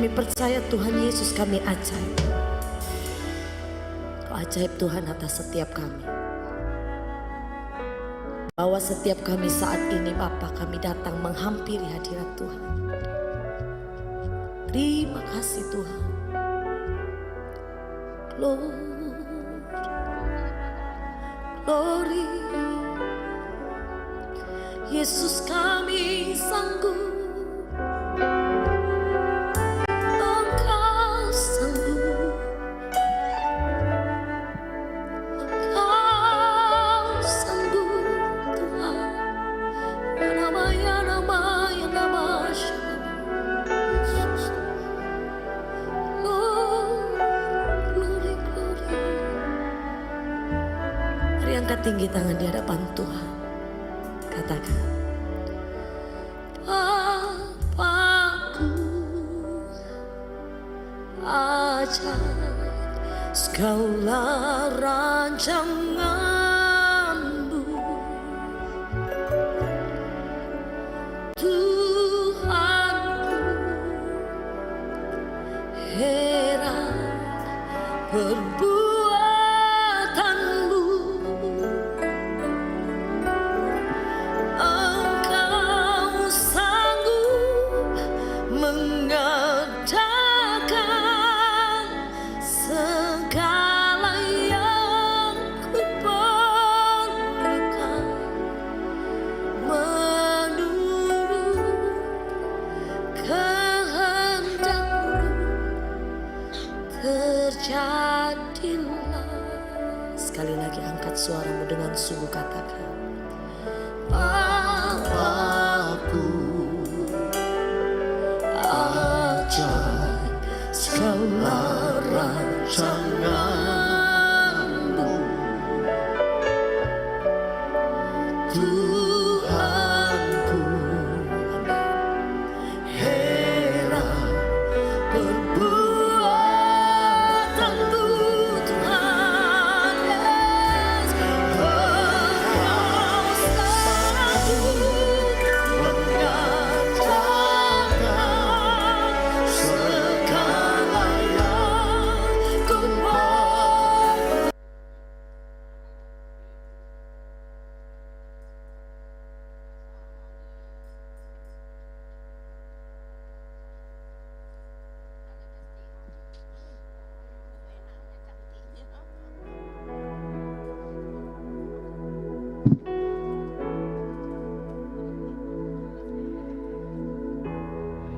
Kami percaya Tuhan Yesus kami ajaib. Kau ajaib Tuhan atas setiap kami. Bahwa setiap kami saat ini Bapa, kami datang menghampiri hadirat Tuhan. Terima kasih Tuhan. Glory, Yesus kami sanggup, Engkau sanggup, Engkau sanggup Tuhan. Ya nama, ya nama, ya nama, Yesus. Glory, glory. Mari angkat tinggi tangan di hadapan Tuhan. Katakan, Bapakku ajaib segala rancangan-Mu, Tuhanku heran perbuatanmu. Engkau sanggup mengadakan segala yang kuperlukan, menurut kehendak-Mu terjadilah. Sekali lagi angkat suaramu dengan sungguh, katakan, Bapakku ajaib segala rancangan-Mu, Tuhanku heran perbuatanmu. Tuhan, yes, Engkau sanggup mengadakan segala yang kuperlukan.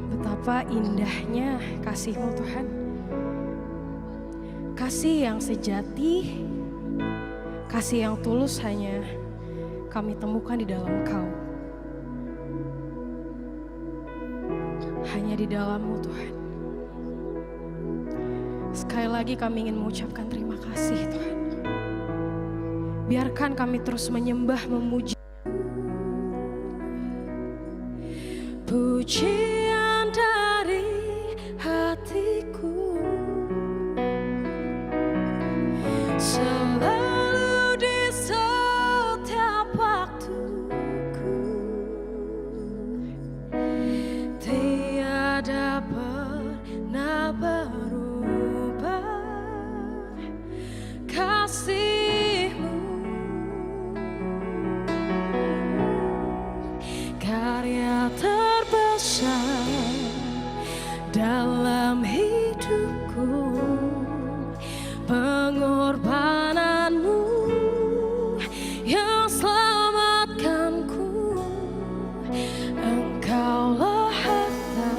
Betapa indahnya kasih-Mu Tuhan. Kasih yang sejati, kasih yang tulus hanya kami temukan di dalam Kau. Hanya di dalam-Mu Tuhan. Sekali lagi kami ingin mengucapkan terima kasih Tuhan. Biarkan kami terus menyembah, memuji. Pujian dari hatiku selalu di setiap waktuku, tiada pernah berubah kasih-Mu. Karya terbesar dalam hidupku, pengorbanan-Mu yang selamatkanku. Engkaulah harta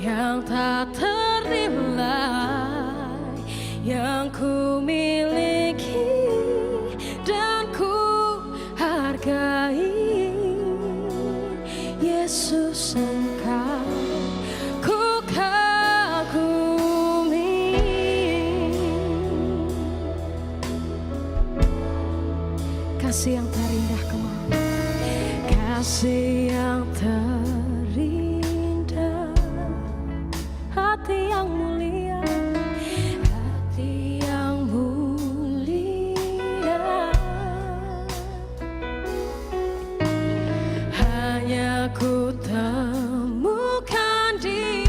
yang tak ternilai, yang ku miliki dan ku hargai. Yesus, Engkau ku kagumi. Kasih yang terindah kemana, kasih yang terindah, hati yang mulia, hati yang mulia. Hanya ku temukan di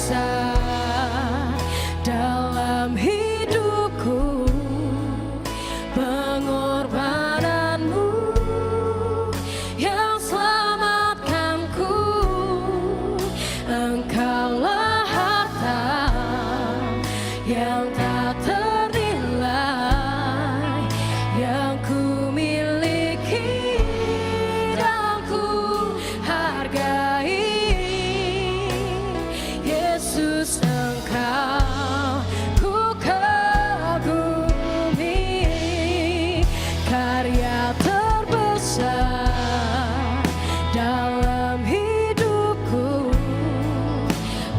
terbesar dalam hidupku, pengorbananmu yang selamatkanku. Engkaulah harta yang tak ternilai yang ku miliki dan ku hargai. Yesus, Engkau ku kagumi, karya terbesar dalam hidupku,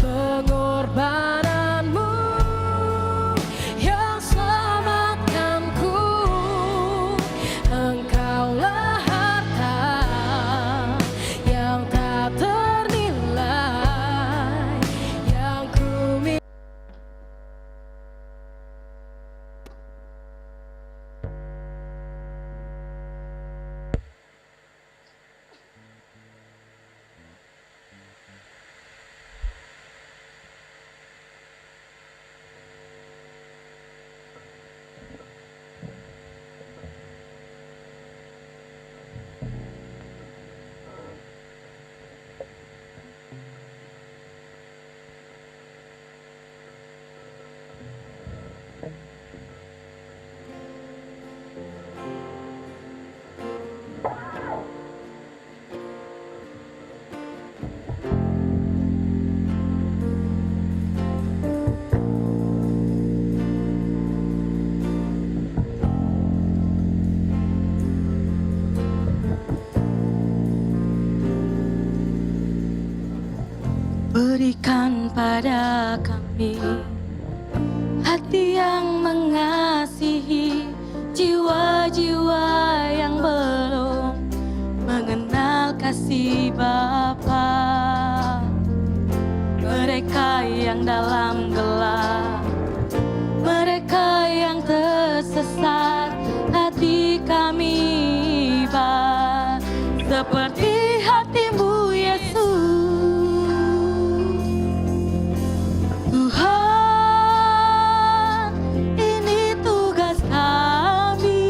pengorbananmu yang selamatkanku. Engkaulah harta yang tak ternilai yang ku miliki. Berikan pada kami hati yang mengasihi jiwa-jiwa yang belum mengenal kasih Bapa. Mereka yang dalam gelap, mereka yang tersesat, hati kami Bapa seperti hatimu Yesus. Tuhan, ini tugas kami,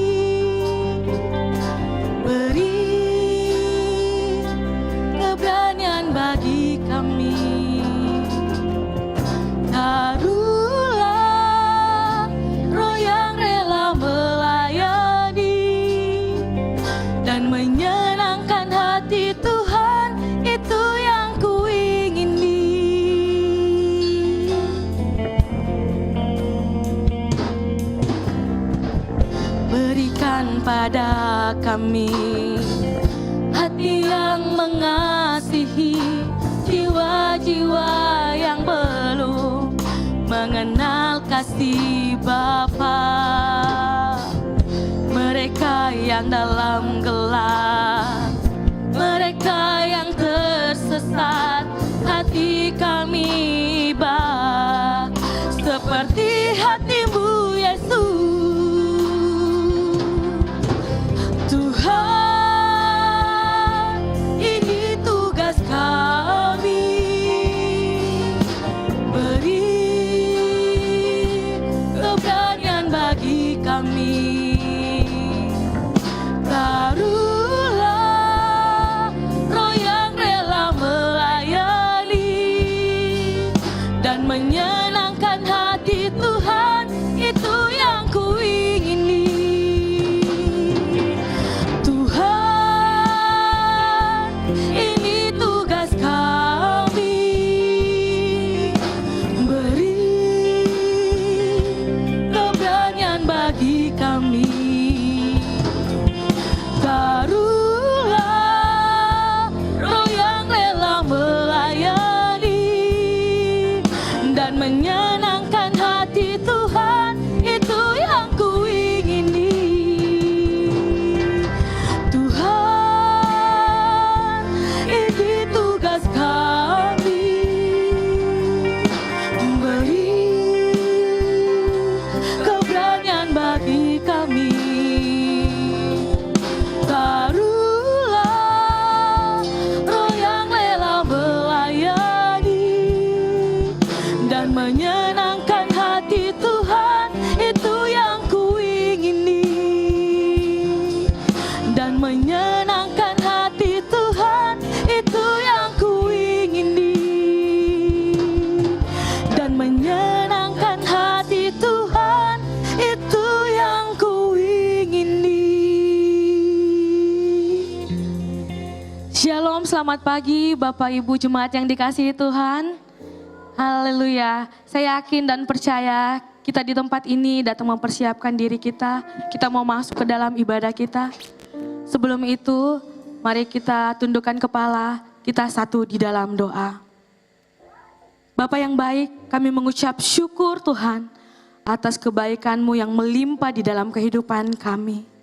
beri keberanian bagi kami. Taruhlah roh yang rela melayani dan menyenangkan hati Tuhan, itu yang ku ingini. Berikan pada kami hati yang mengasihi jiwa-jiwa yang belum mengenal kasih Bapa. Mereka yang dalam gelap, mereka yang tersesat, hati kami Bapa seperti hatimu Yesus. Tuhan, ini tugas kami, beri keberanian bagi kami. Taruhlah roh yang rela melayani dan menyenangkan hati Tuhan, itu yang ku ingini. Tuhan, ini tugas kami, beri keberanian bagi kami. Taruhlah roh yang rela melayani dan menyenangkan hati Tuhan, itu yang kuingini. Dan menyenangkan hati Tuhan, itu yang kuingini. Dan menyenangkan hati Tuhan, itu yang kuingini. Shalom, selamat pagi Bapak Ibu Jemaat yang dikasihi Tuhan. Haleluya. Saya yakin dan percaya kita di tempat ini datang mempersiapkan diri kita. Kita mau masuk ke dalam ibadah kita. Sebelum itu, mari kita tundukkan kepala, kita satu di dalam doa. Bapa yang baik, kami mengucap syukur Tuhan atas kebaikan-Mu yang melimpah di dalam kehidupan kami.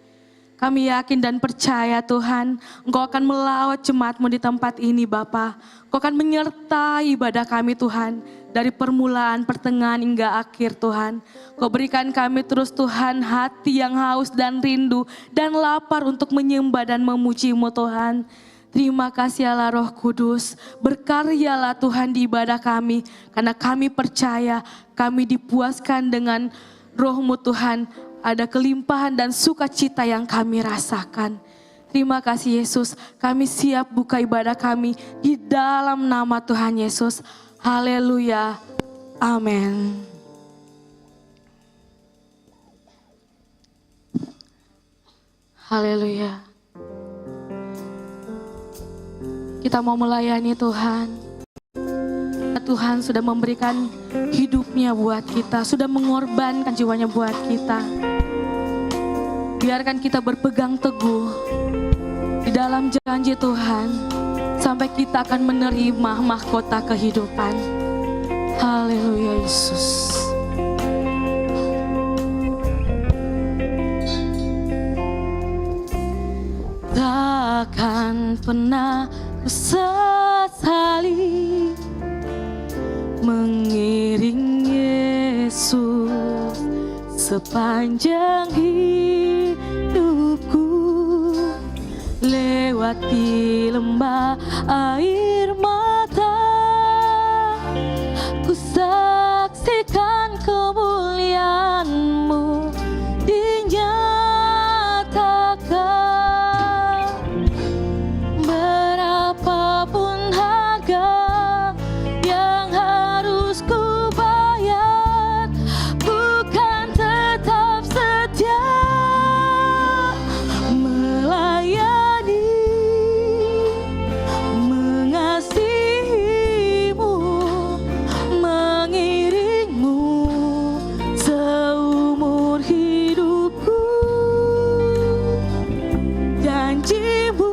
Kami yakin dan percaya Tuhan, Engkau akan melawat jemaat-Mu di tempat ini Bapa. Engkau akan menyertai ibadah kami Tuhan, dari permulaan, pertengahan hingga akhir Tuhan. Engkau berikan kami terus Tuhan hati yang haus dan rindu dan lapar untuk menyembah dan memuji-Mu Tuhan. Terima kasih Allah Roh Kudus, berkaryalah Tuhan di ibadah kami, karena kami percaya kami dipuaskan dengan Roh-Mu Tuhan. Ada kelimpahan dan sukacita yang kami rasakan. Terima kasih Yesus, kami siap buka ibadah kami di dalam nama Tuhan Yesus. Haleluya, amin. Haleluya. Kita mau melayani Tuhan. Tuhan sudah memberikan hidupnya buat kita, sudah mengorbankan jiwanya buat kita. Biarkan kita berpegang teguh di dalam janji Tuhan, sampai kita akan menerima mahkota kehidupan. Haleluya Yesus. Takkan pernah ku sesali mengiring Yesus sepanjang hidupku, lewati lembah air mata, ku saksikan kemuliaan-Mu dinyatakan. Berapapun harga yang harus ku bayar, bukan tetap setia melayani, mengasihi-Mu, mengiring-Mu seumur hidupku. Janji-Mu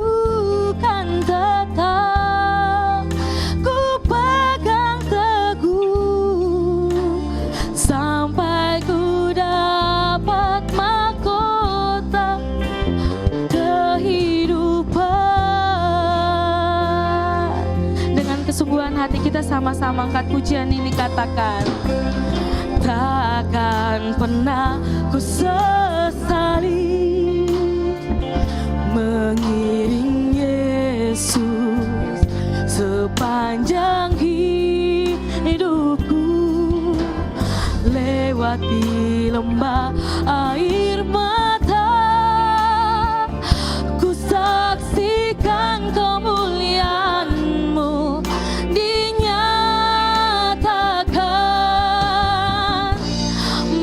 kan tetap ku pegang teguh, sampai ku dapat mahkota kehidupan. Dengan kesungguhan hati kita sama-sama angkat pujian ini, katakan. Takkan pernah ku sesali mengiring Yesus sepanjang hidupku, lewati lembah air mata, ku saksikan kemuliaan-Mu dinyatakan.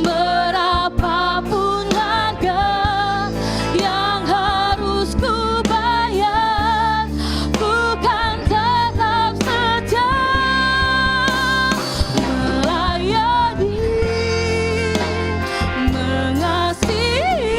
Berapapun harga yang harus ku bayar, bukan tetap setia melayani, mengasihi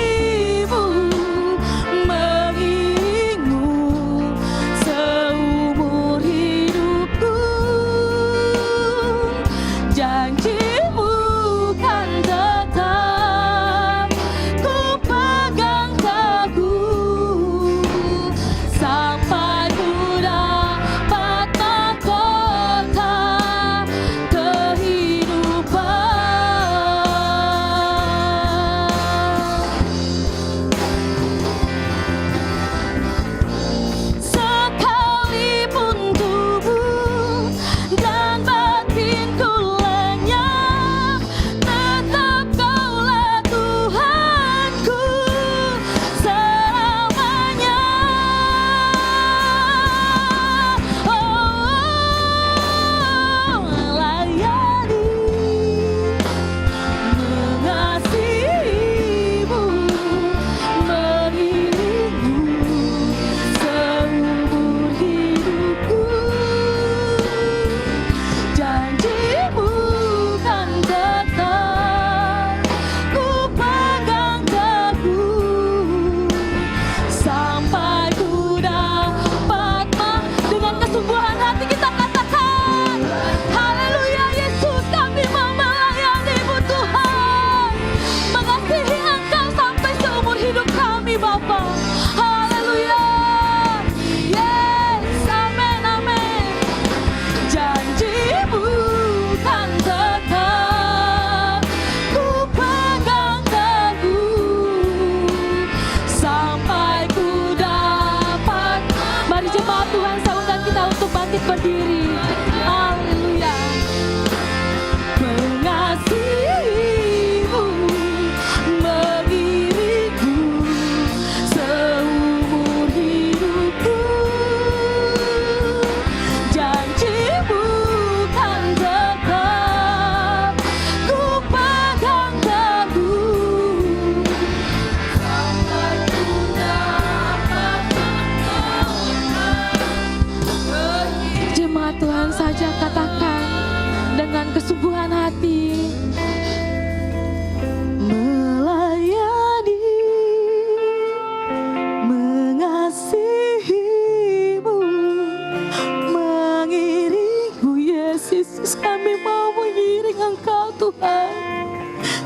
Yesus, kami mau mengiring Engkau Tuhan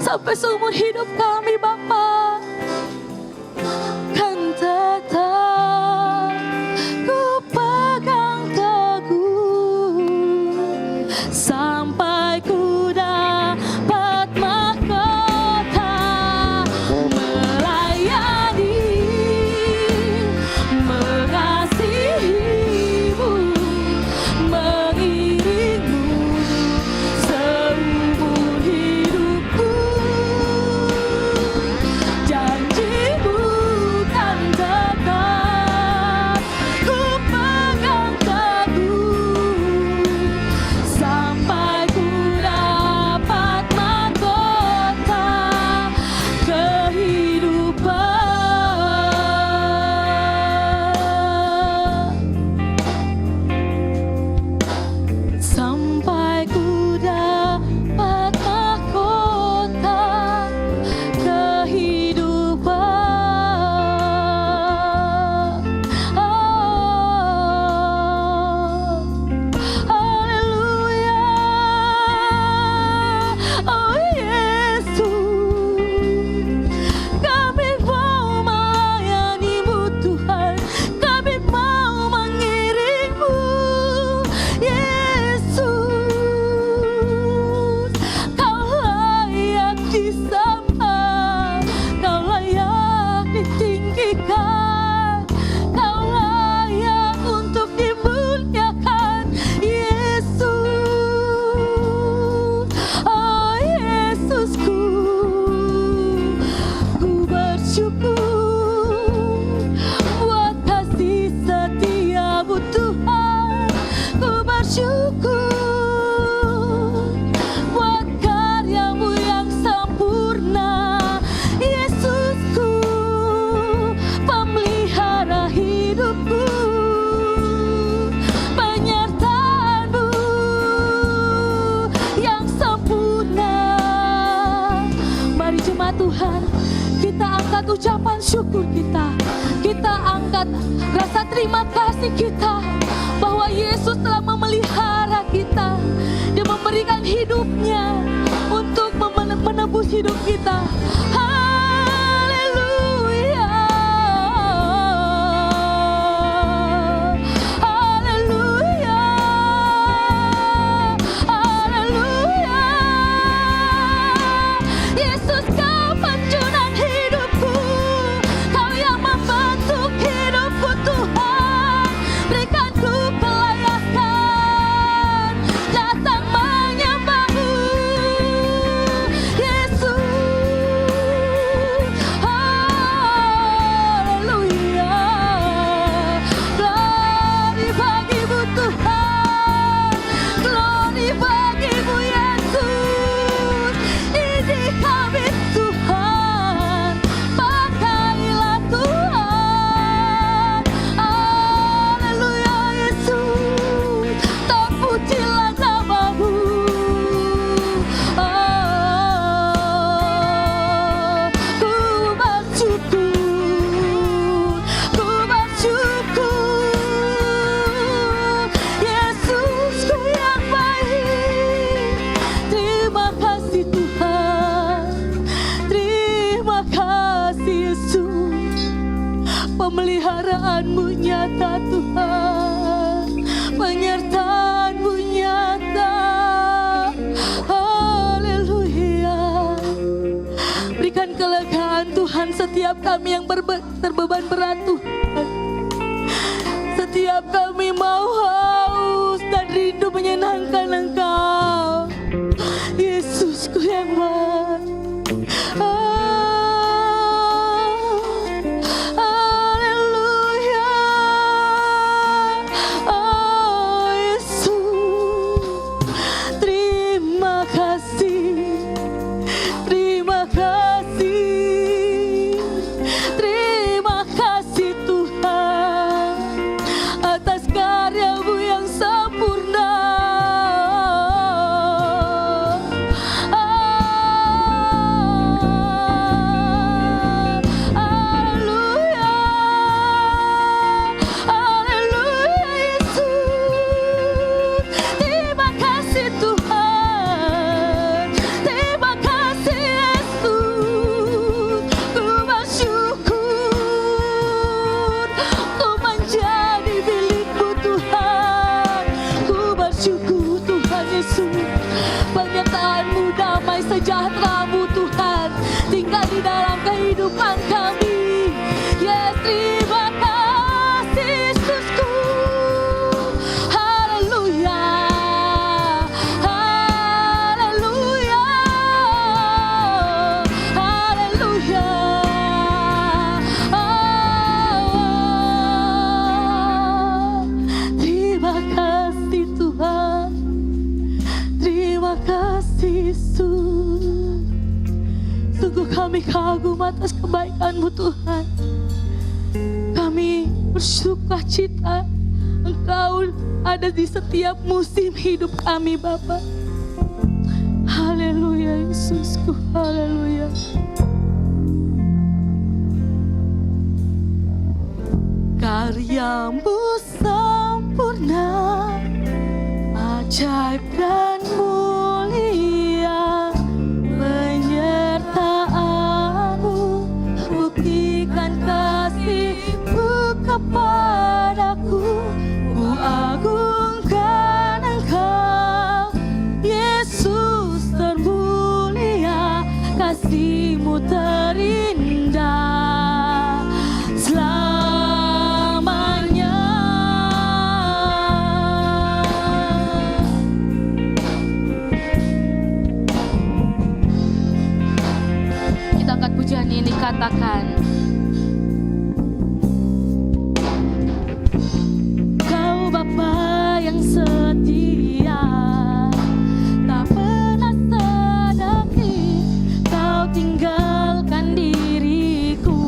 sampai seumur hidup kami Bapa. Kan tetap ku pegang teguh sampai ku dapat mahkota melayani, mengasihimu, mengiringmu seumur hidupku. Janjimu kan tetap ku pegang teguh sampai ku dapat mahkota kehidupan. Sampai ku dapat mahkota kehidupan. Haleluya. Oh Yesus, kami mau melayani-Mu Tuhan, kami mau mengiring-Mu Yesus. Kau layak disembah, Kau layak ditinggikan, Kau layak untuk dimuliakan Yesus. Oh Yesusku, ku bersyukur buat kasih setia-Mu Tuhan. Ku bersyukur buat karya-Mu yang sempurna Yesusku, pemelihara hidupku, penyertaan-Mu yang sempurna. Mari jemaat Tuhan, kita angkat ucapan syukur kita. Kita angkat rasa terima kasih kita bahwa Yesus telah memelihara kita. Dia memberikan hidupnya untuk menebus hidup kita. Haleluya. Haleluya. Haleluya. Yesus, Kau pencunang hidupku, Kau yang membentuk hidupku Tuhan. Berikan ku kelayakan datang menyembah-Mu Yesus. Haleluya. Glory bagi-Mu Tuhan, glory bagi-Mu Yesus. Ini kami Tuhan, pakailah Tuhan. Haleluya Yesus, terpujilah nama-Mu. Ku bersyukur, ku bersyukur. Yesusku yang baik, terima kasih Tuhan, terima kasih Yesus. Pemeliharaan-Mu nyata Tuhan, penyertaan-Mu nyata. Haleluya. Berikan kelegaan Tuhan setiap kami yang terbeban berat Tuhan. Setiap kami mau haus dan rindu menyenangkan Engkau Yesusku yang baik. Haleluya. Oh Yesus, terima kasih, terima kasih, terima kasih Tuhan atas karya-Mu yang sempurna Penyertaan-Mu, damai sejahtera-Mu Tuhan tinggal di dalam kehidupan kami. Yes, terima kasih Yesusku. Haleluya, haleluya, haleluya. Terima kasih Tuhan, terima kasih Yesus. Sungguh kami kagum atas kebaikan-Mu Tuhan. Kami bersuka cita Engkau ada di setiap musim hidup kami Bapa. Haleluya Yesusku, haleluya. Karya-Mu sempurna, ajaib dan mulia. Penyertaan-Mu buktikan kasih-Mu kepadaku. Ku agungkan Engkau, Yesus termulia. Kasih-Mu terindah selamanya. Kita angkat pujian ini, katakan, Kau Bapa yang setia, tak pernah sedikit Kau tinggalkan diriku.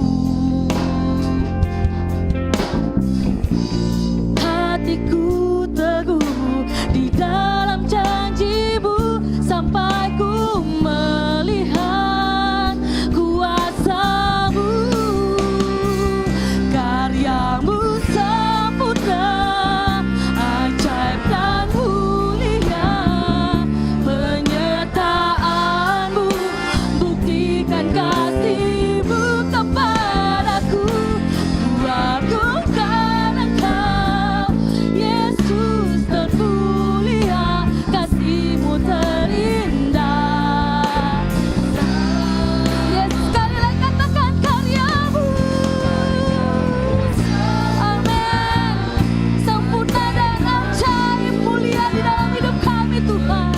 Hatiku teguh di dalam janji-Mu sampai ku melihat kuasa-Mu. Karya-Mu sempurna, ajaib dan mulia. Penyertaan-Mu buktikan kasih-Mu kepadaku. Ku agungkan Engkau, Yesus termulia. Kasih-Mu terindah. Yes, sekali lagi katakan karya-Mu. Amin. Sempurna dan ajaib mulia di dalam hidup kami Tuhan.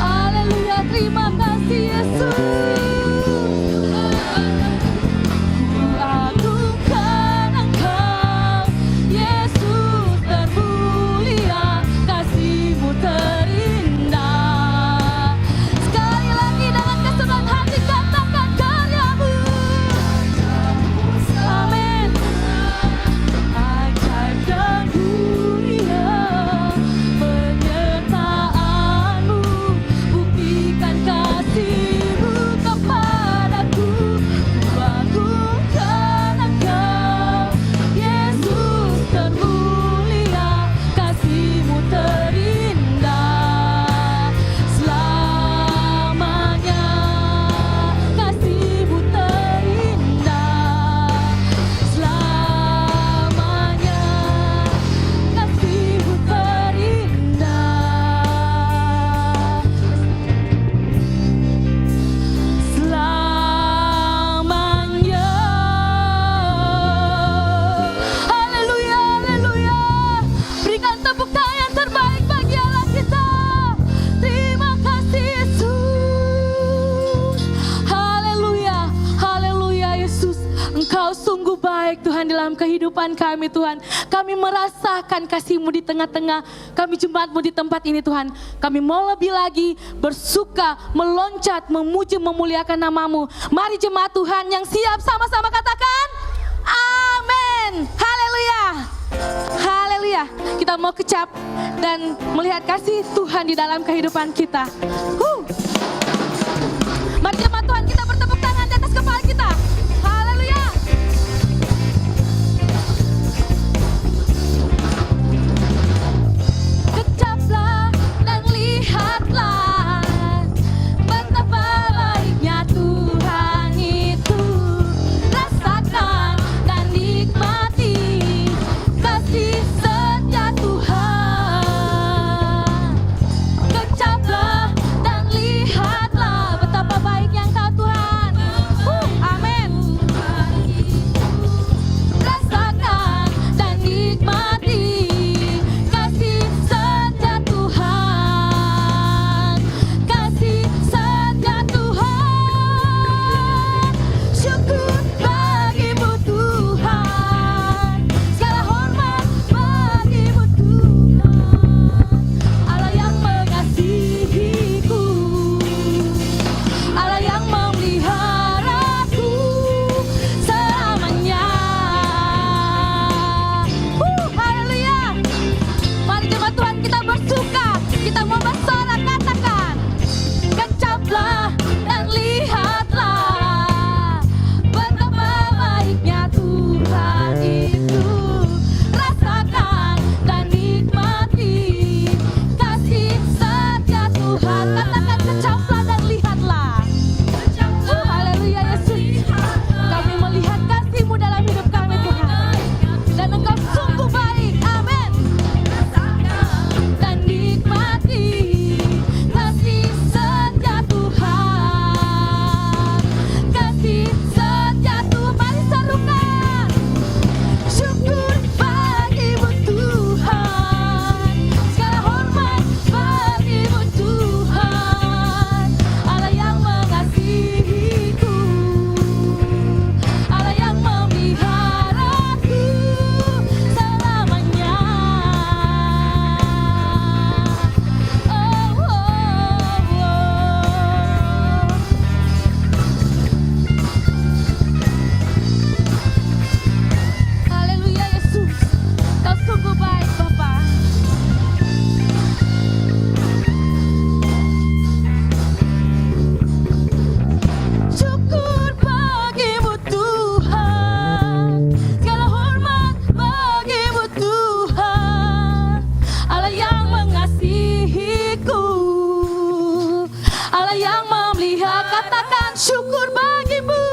Haleluya, terima kasih Yesus. Ku agungkan Engkau, Yesus termulia. Kasih-Mu terindah. Sekali lagi dengan kesenangan hati katakan karya-Mu. Amin. Ajaib dan mulia. Penyertaan-Mu buktikan kasih-Mu kepadaku. Ku agungkan Engkau, Yesus termulia. Kasih-Mu terindah selamanya. Kasih-Mu terindah selamanya. Kasih-Mu terindah selamanya. Haleluya, haleluya. Berikan tepuk tangan yang terbaik bagi Allah kita. Terima kasih Yesus. Haleluya, haleluya Yesus. Engkau sungguh baik Tuhan dalam kehidupan kami Tuhan. Kami merasakan kasih-Mu di tengah-tengah kami, jemaat-Mu di tempat ini Tuhan. Kami mau lebih lagi bersuka, meloncat, memuji, memuliakan nama-Mu. Mari jemaat Tuhan yang siap sama-sama katakan amin. Haleluya, haleluya. Kita mau kecap dan melihat kasih Tuhan di dalam kehidupan kita. Mari jemaat Tuhan, kita bertepuk tangan di atas kepala kita. Haleluya. Kecaplah dan lihatlah betapa baiknya Tuhan itu. Rasakan dan nikmati kasih setia Tuhan. Katakan syukur bagimu,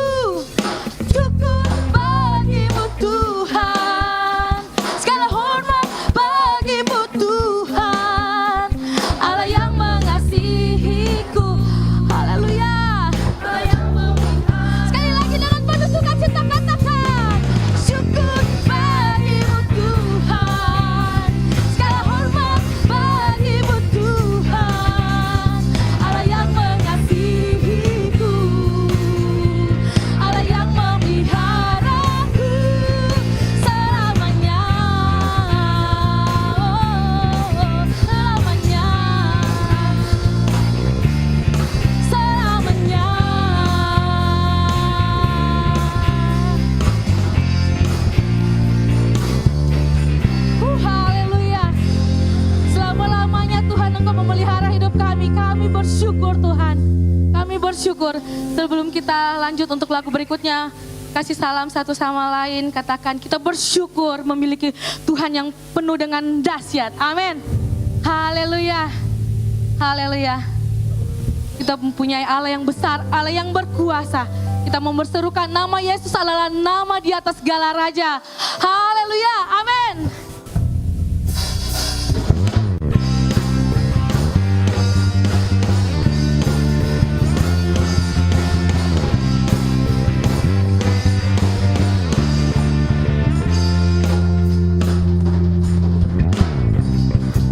syukur bagimu Tuhan. Segala hormat bagimu Tuhan, Allah yang mengasihiku. Haleluya. Allah yang memihak. Sekali lagi dengan penuh sukacita katakan syukur bagimu Tuhan. Segala hormat bagimu Tuhan, Allah yang mengasihiku, Allah yang memeliharaku selamanya, selamanya, selamanya. Haleluya. Selama-lamanya Tuhan Engkau memelihara hidup kami. Kami bersyukur Tuhan. Kami bersyukur. Sebelum kita lanjut untuk lagu berikutnya, kasih salam satu sama lain. Katakan kita bersyukur memiliki Tuhan yang penuh dengan dahsyat. Amin. Haleluya. Haleluya. Kita mempunyai Allah yang besar, Allah yang berkuasa. Kita mau berserukan nama Yesus adalah nama di atas segala raja. Haleluya. Amin.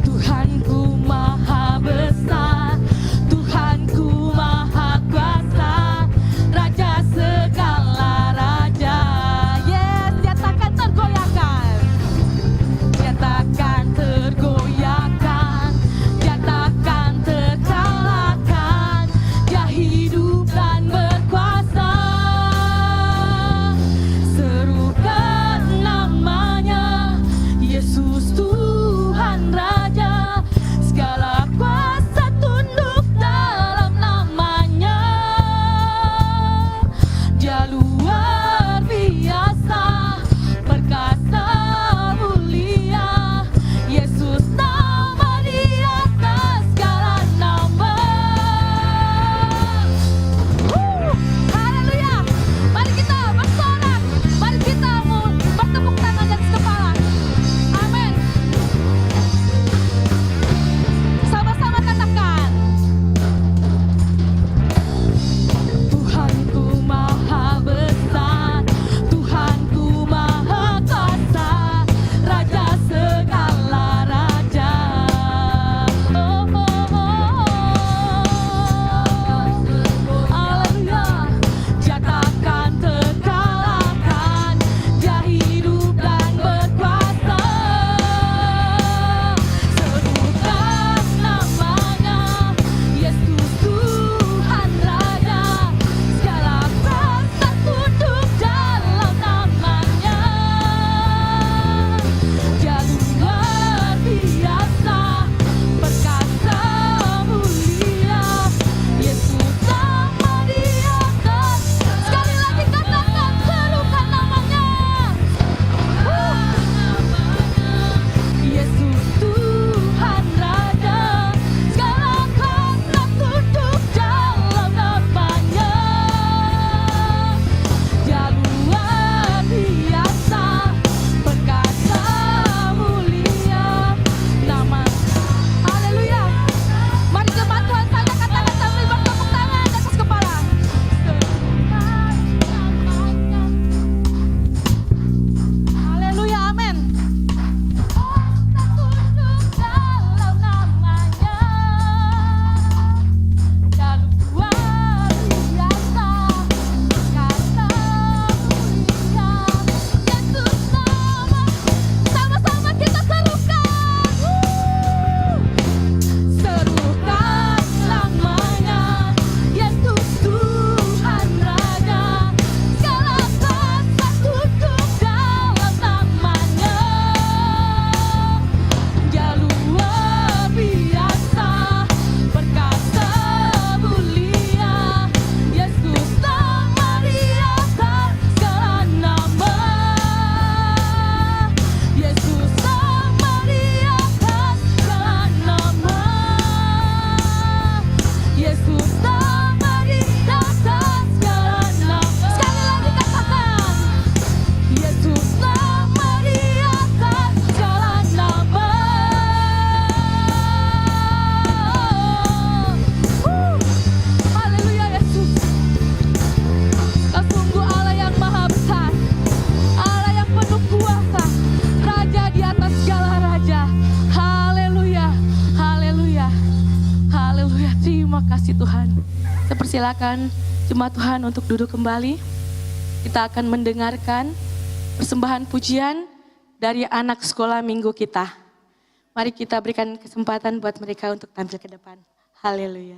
Tuhanku maha besar, Tuhanku maha kuasa, Raja segala raja. Yes, dia takkan tergoyahkan. Haleluya, terima kasih Tuhan. Saya persilakan jemaat Tuhan untuk duduk kembali. Kita akan mendengarkan persembahan pujian dari anak sekolah minggu kita. Mari kita berikan kesempatan buat mereka untuk tampil ke depan. Haleluya.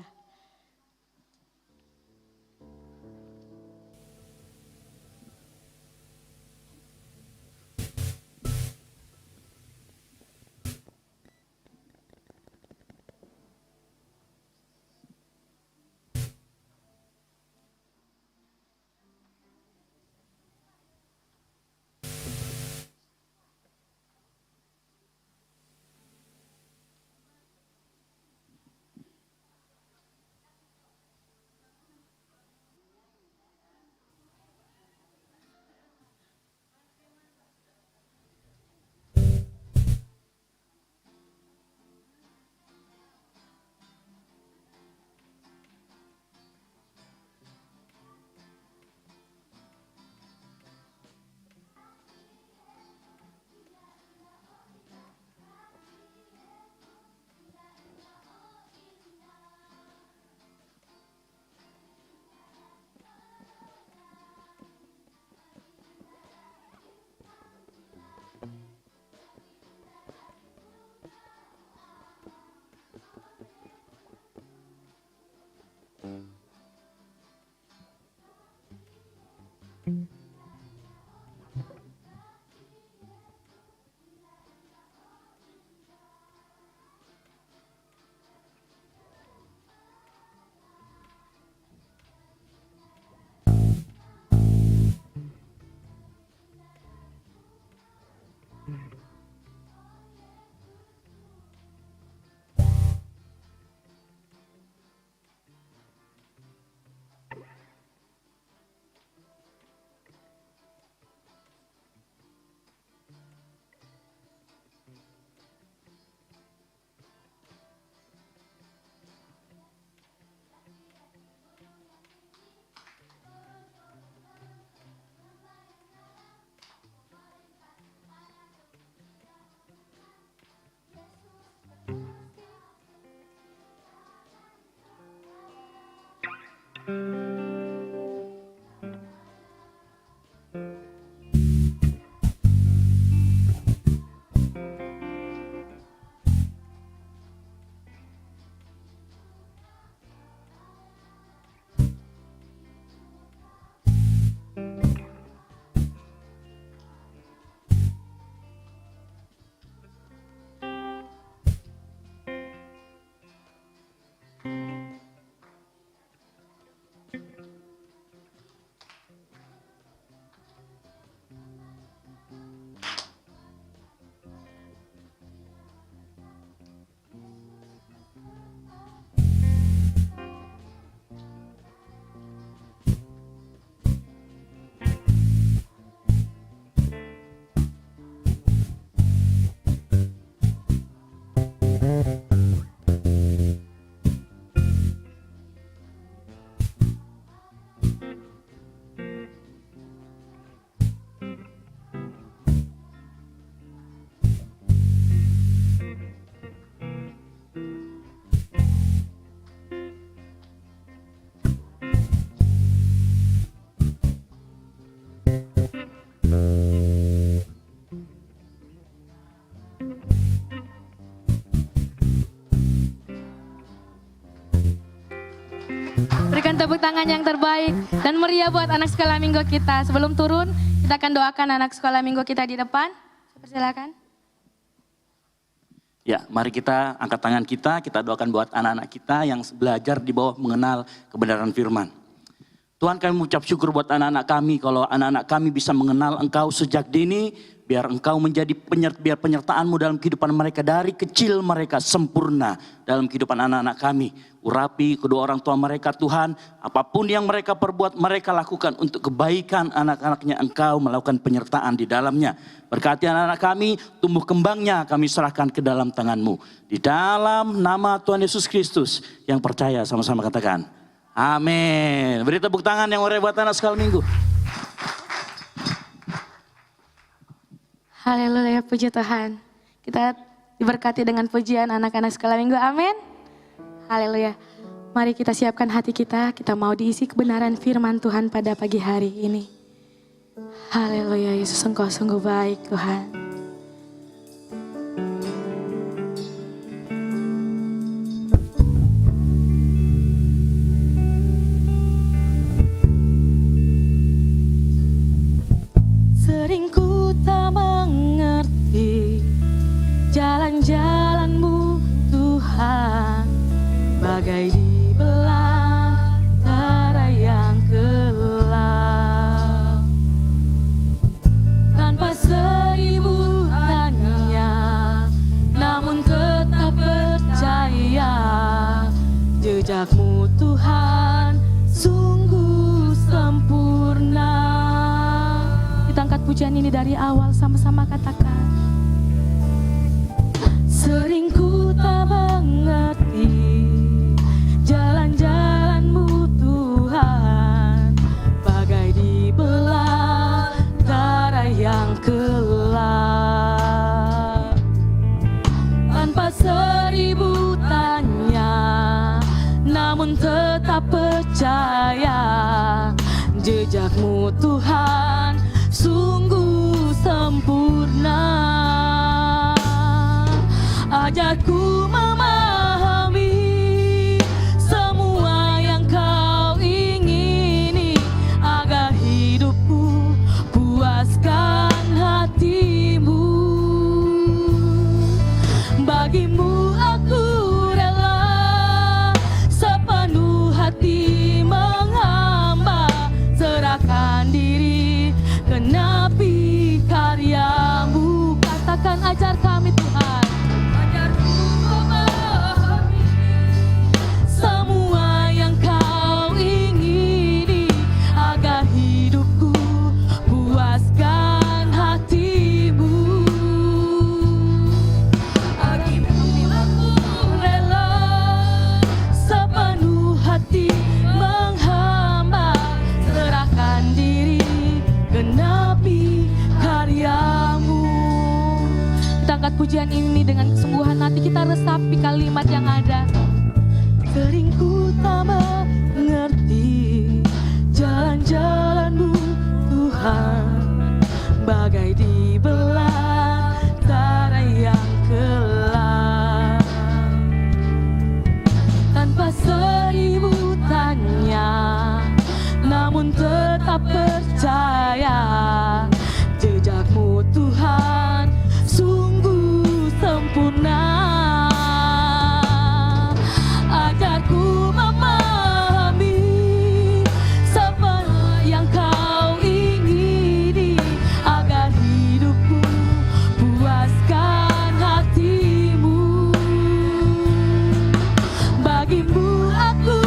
Berikan tepuk tangan yang terbaik dan meriah buat anak sekolah minggu kita. Sebelum turun, kita akan doakan anak sekolah minggu kita di depan. Silakan. Ya, mari kita angkat tangan kita doakan buat anak-anak kita yang belajar di bawah mengenal kebenaran firman. Tuhan, kami mengucap syukur buat anak-anak kami, kalau anak-anak kami bisa mengenal Engkau sejak dini, biar Engkau menjadi penyertaan-Mu dalam kehidupan mereka dari kecil, mereka sempurna dalam kehidupan anak-anak kami. Urapi kedua orang tua mereka Tuhan, apapun yang mereka perbuat, mereka lakukan untuk kebaikan anak-anaknya, Engkau melakukan penyertaan di dalamnya. Berkati anak-anak kami, tumbuh kembangnya kami serahkan ke dalam tangan-Mu. Di dalam nama Tuhan Yesus Kristus yang percaya, sama-sama katakan amin. Beri tepuk tangan yang meriah buat anak sekolah minggu. Haleluya, puji Tuhan. Kita diberkati dengan pujian anak-anak sekolah minggu, amin. Haleluya. Mari kita siapkan hati kita mau diisi kebenaran firman Tuhan pada pagi hari ini. Haleluya, Yesus Engkau sungguh baik Tuhan. Sering ku tak mengerti jalan-jalan-Mu Tuhan, bagai di belantara yang gelap. Tanpa seribu tanya, namun tetap percaya, jejak-Mu Tuhan sungguh sempurna. Kita angkat pujian ini dari awal, sama-sama katakan. Sering ku tak mengerti jalan-jalan-Mu Tuhan, bagai di belantara yang gelap. Tanpa seribu tanya, namun tetap percaya, jejak-Mu Tuhan sungguh sempurna. Ajarku memahami semua yang Kau ingini, agar hidupku puaskan hati-Mu. Bagimu aku rela sepenuh hati menghamba, serahkan diri genapi karya-Mu. Katakan, ajar kami Tuhan. Ajarku memahami semua yang Kau ingini, agar hidupku puaskan hati-Mu. Bagimu aku rela sepenuh hati menghamba, serahkan diri genapi karya-Mu. Kita angkat pujian ini dengan kesungguhan hati, kita resapi kalimat yang ada. Sering ku tak mengerti jalan-jalan-Mu Tuhan, bagai di belantara yang gelap. Tanpa seribu tanya, namun tetap percaya, jejak-Mu Tuhan sungguh sempurna. Ajarku memahami semua yang Kau ingini, agar hidupku puaskan hati-Mu. Bagimu aku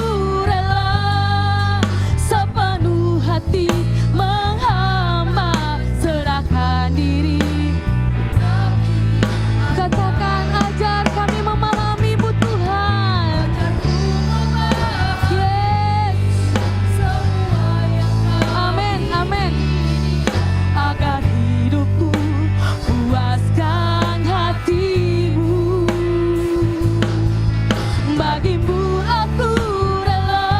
rela sepenuh hati menghamba, serahkan diri. Katakan, ajar kami memahami-Mu Tuhan. Yes. Amin, amin. Agar hidupku puaskan hati-Mu. Bagimu aku rela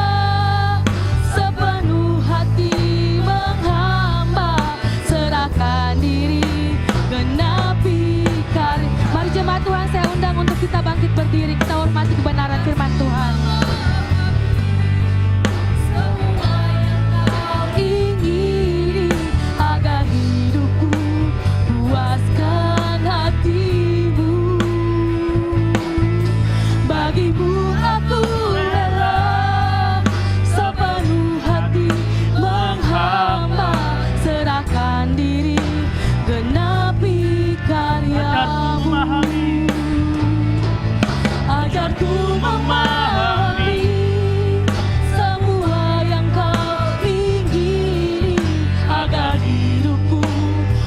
sepenuh hati menghamba, serahkan diri genapi karya. Mari jemaat Tuhan, saya undang untuk kita bangkit berdiri, kita hormati kebenaran firman Tuhan. Semua yang Kau ingini, agar hidupku puaskan hati-Mu. Bagimu aku rela sepenuh hati menghamba, serahkan diri genapi karya-Mu. Ajarku memahami semua yang Kau ingini, agar hidupku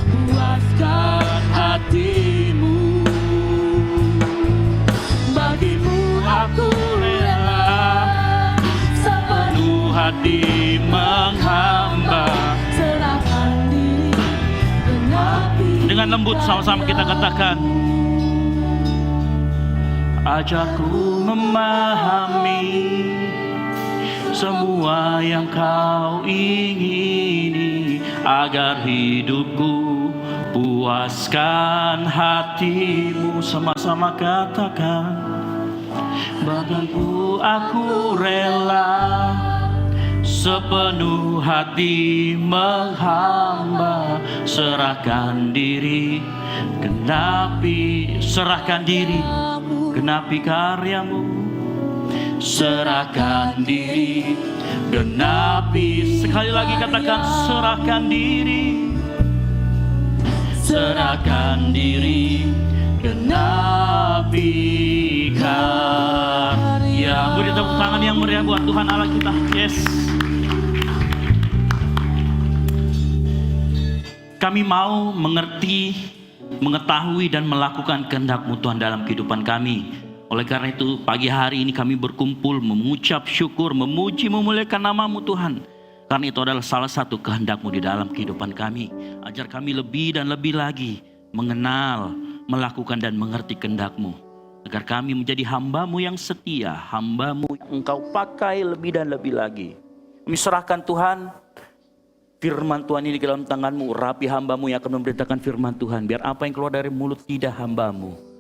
puaskan hati-Mu. Bagimu aku rela sepenuh hati menghamba, serahkan diri genapi. Dengan lembut sama-sama kita katakan, ajarku memahami semua yang kau ingini, agar hidupku puaskan hatimu. Sama-sama katakan, bagiku aku rela sepenuh hati menghamba, serahkan diri, serahkan diri, genapi karyamu. Serahkan diri, genapi. Sekali lagi katakan, serahkan diri. Serahkan diri, genapi karya. Beri tepuk tangan yang meriah buat Tuhan Allah kita. Yes. Kami mau mengerti, mengetahui dan melakukan kehendak-Mu Tuhan dalam kehidupan kami. Oleh karena itu pagi hari ini kami berkumpul mengucap syukur, memuji, memuliakan nama-Mu Tuhan. Karena itu adalah salah satu kehendak-Mu di dalam kehidupan kami. Ajar kami lebih dan lebih lagi mengenal, melakukan dan mengerti kehendak-Mu. Agar kami menjadi hamba-Mu yang setia, hamba-Mu yang Engkau pakai lebih dan lebih lagi. Kami serahkan Tuhan, firman Tuhan ini ke dalam tangan-Mu. Rapi hamba-Mu yang akan memberitakan firman Tuhan. Biar apa yang keluar dari mulut lidah hamba-Mu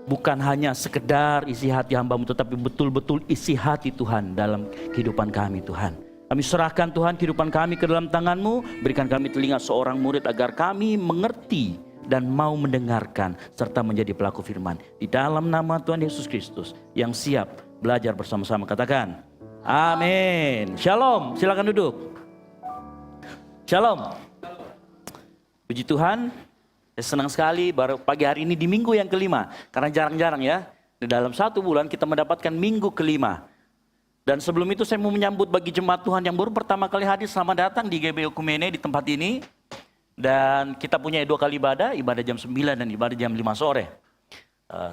bukan hanya sekedar isi hati hamba-Mu, tetapi betul-betul isi hati Tuhan dalam kehidupan kami Tuhan. Kami serahkan Tuhan kehidupan kami ke dalam tangan-Mu. Berikan kami telinga seorang murid agar kami mengerti dan mau mendengarkan serta menjadi pelaku firman. Di dalam nama Tuhan Yesus Kristus yang siap belajar bersama-sama. Katakan, amin. Shalom, silakan duduk. Shalom. Puji Tuhan. Saya senang sekali baru pagi hari ini di minggu yang kelima. Karena jarang-jarang ya, di dalam 1 bulan kita mendapatkan minggu kelima. Dan sebelum itu saya mau menyambut bagi jemaat Tuhan yang baru pertama kali hadir, selamat datang di GBI Okumene di tempat ini. Dan kita punya 2 kali ibadah jam 9 dan ibadah jam 5 sore.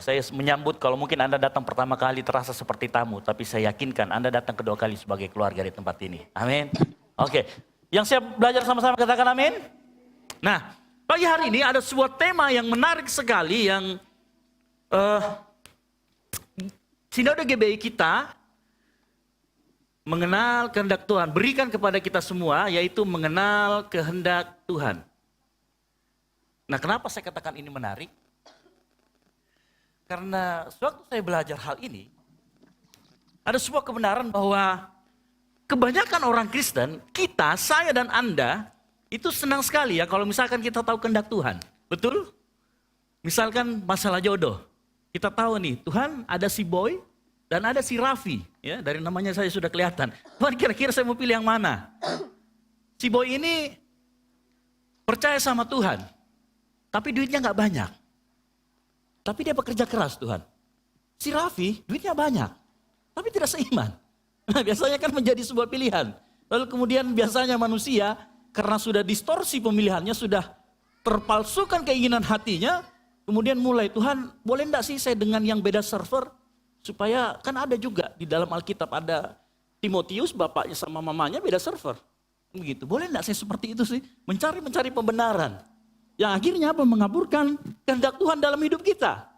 Saya menyambut kalau mungkin Anda datang pertama kali terasa seperti tamu, tapi saya yakinkan Anda datang kedua kali sebagai keluarga di tempat ini. Amin. Oke, yang siap belajar sama-sama katakan amin. Nah, pagi hari ini ada sebuah tema yang menarik sekali yang Sinode GBI kita mengenal kehendak Tuhan, berikan kepada kita semua, yaitu mengenal kehendak Tuhan. Nah, kenapa saya katakan ini menarik? Karena sewaktu saya belajar hal ini, ada sebuah kebenaran bahwa kebanyakan orang Kristen, kita, saya dan Anda, itu senang sekali ya kalau misalkan kita tahu kehendak Tuhan. Betul? Misalkan masalah jodoh. Kita tahu nih, Tuhan ada si Boy dan ada si Raffi. Ya, dari namanya saya sudah kelihatan. Tuhan kira-kira saya mau pilih yang mana? Si Boy ini percaya sama Tuhan. Tapi duitnya gak banyak. Tapi dia bekerja keras Tuhan. Si Raffi duitnya banyak. Tapi tidak seiman. Nah, biasanya kan menjadi sebuah pilihan. Lalu kemudian biasanya manusia karena sudah distorsi pemilihannya, sudah terpalsukan keinginan hatinya, kemudian mulai, Tuhan boleh enggak sih saya dengan yang beda server? Supaya kan ada juga di dalam Alkitab ada Timotius, bapaknya sama mamanya beda server. Begitu, boleh enggak saya seperti itu sih? Mencari pembenaran. Yang akhirnya apa? Mengaburkan kehendak Tuhan dalam hidup kita.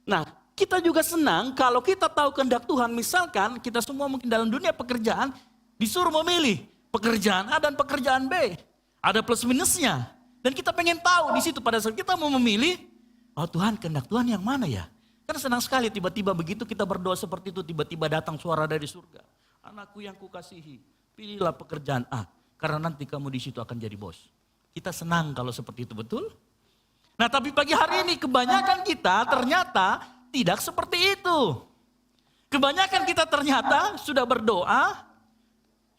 Nah, kita juga senang kalau kita tahu kehendak Tuhan, misalkan kita semua mungkin dalam dunia pekerjaan disuruh memilih pekerjaan A dan pekerjaan B. Ada plus minusnya. Dan kita pengen tahu di situ pada saat kita mau memilih, oh Tuhan, kehendak Tuhan yang mana ya? Karena senang sekali tiba-tiba begitu kita berdoa seperti itu, tiba-tiba datang suara dari surga. Anakku yang kukasihi, pilihlah pekerjaan A, karena nanti kamu di situ akan jadi bos. Kita senang kalau seperti itu, betul? Nah, tapi pagi hari ini kebanyakan kita ternyata tidak seperti itu. Kebanyakan kita ternyata sudah berdoa,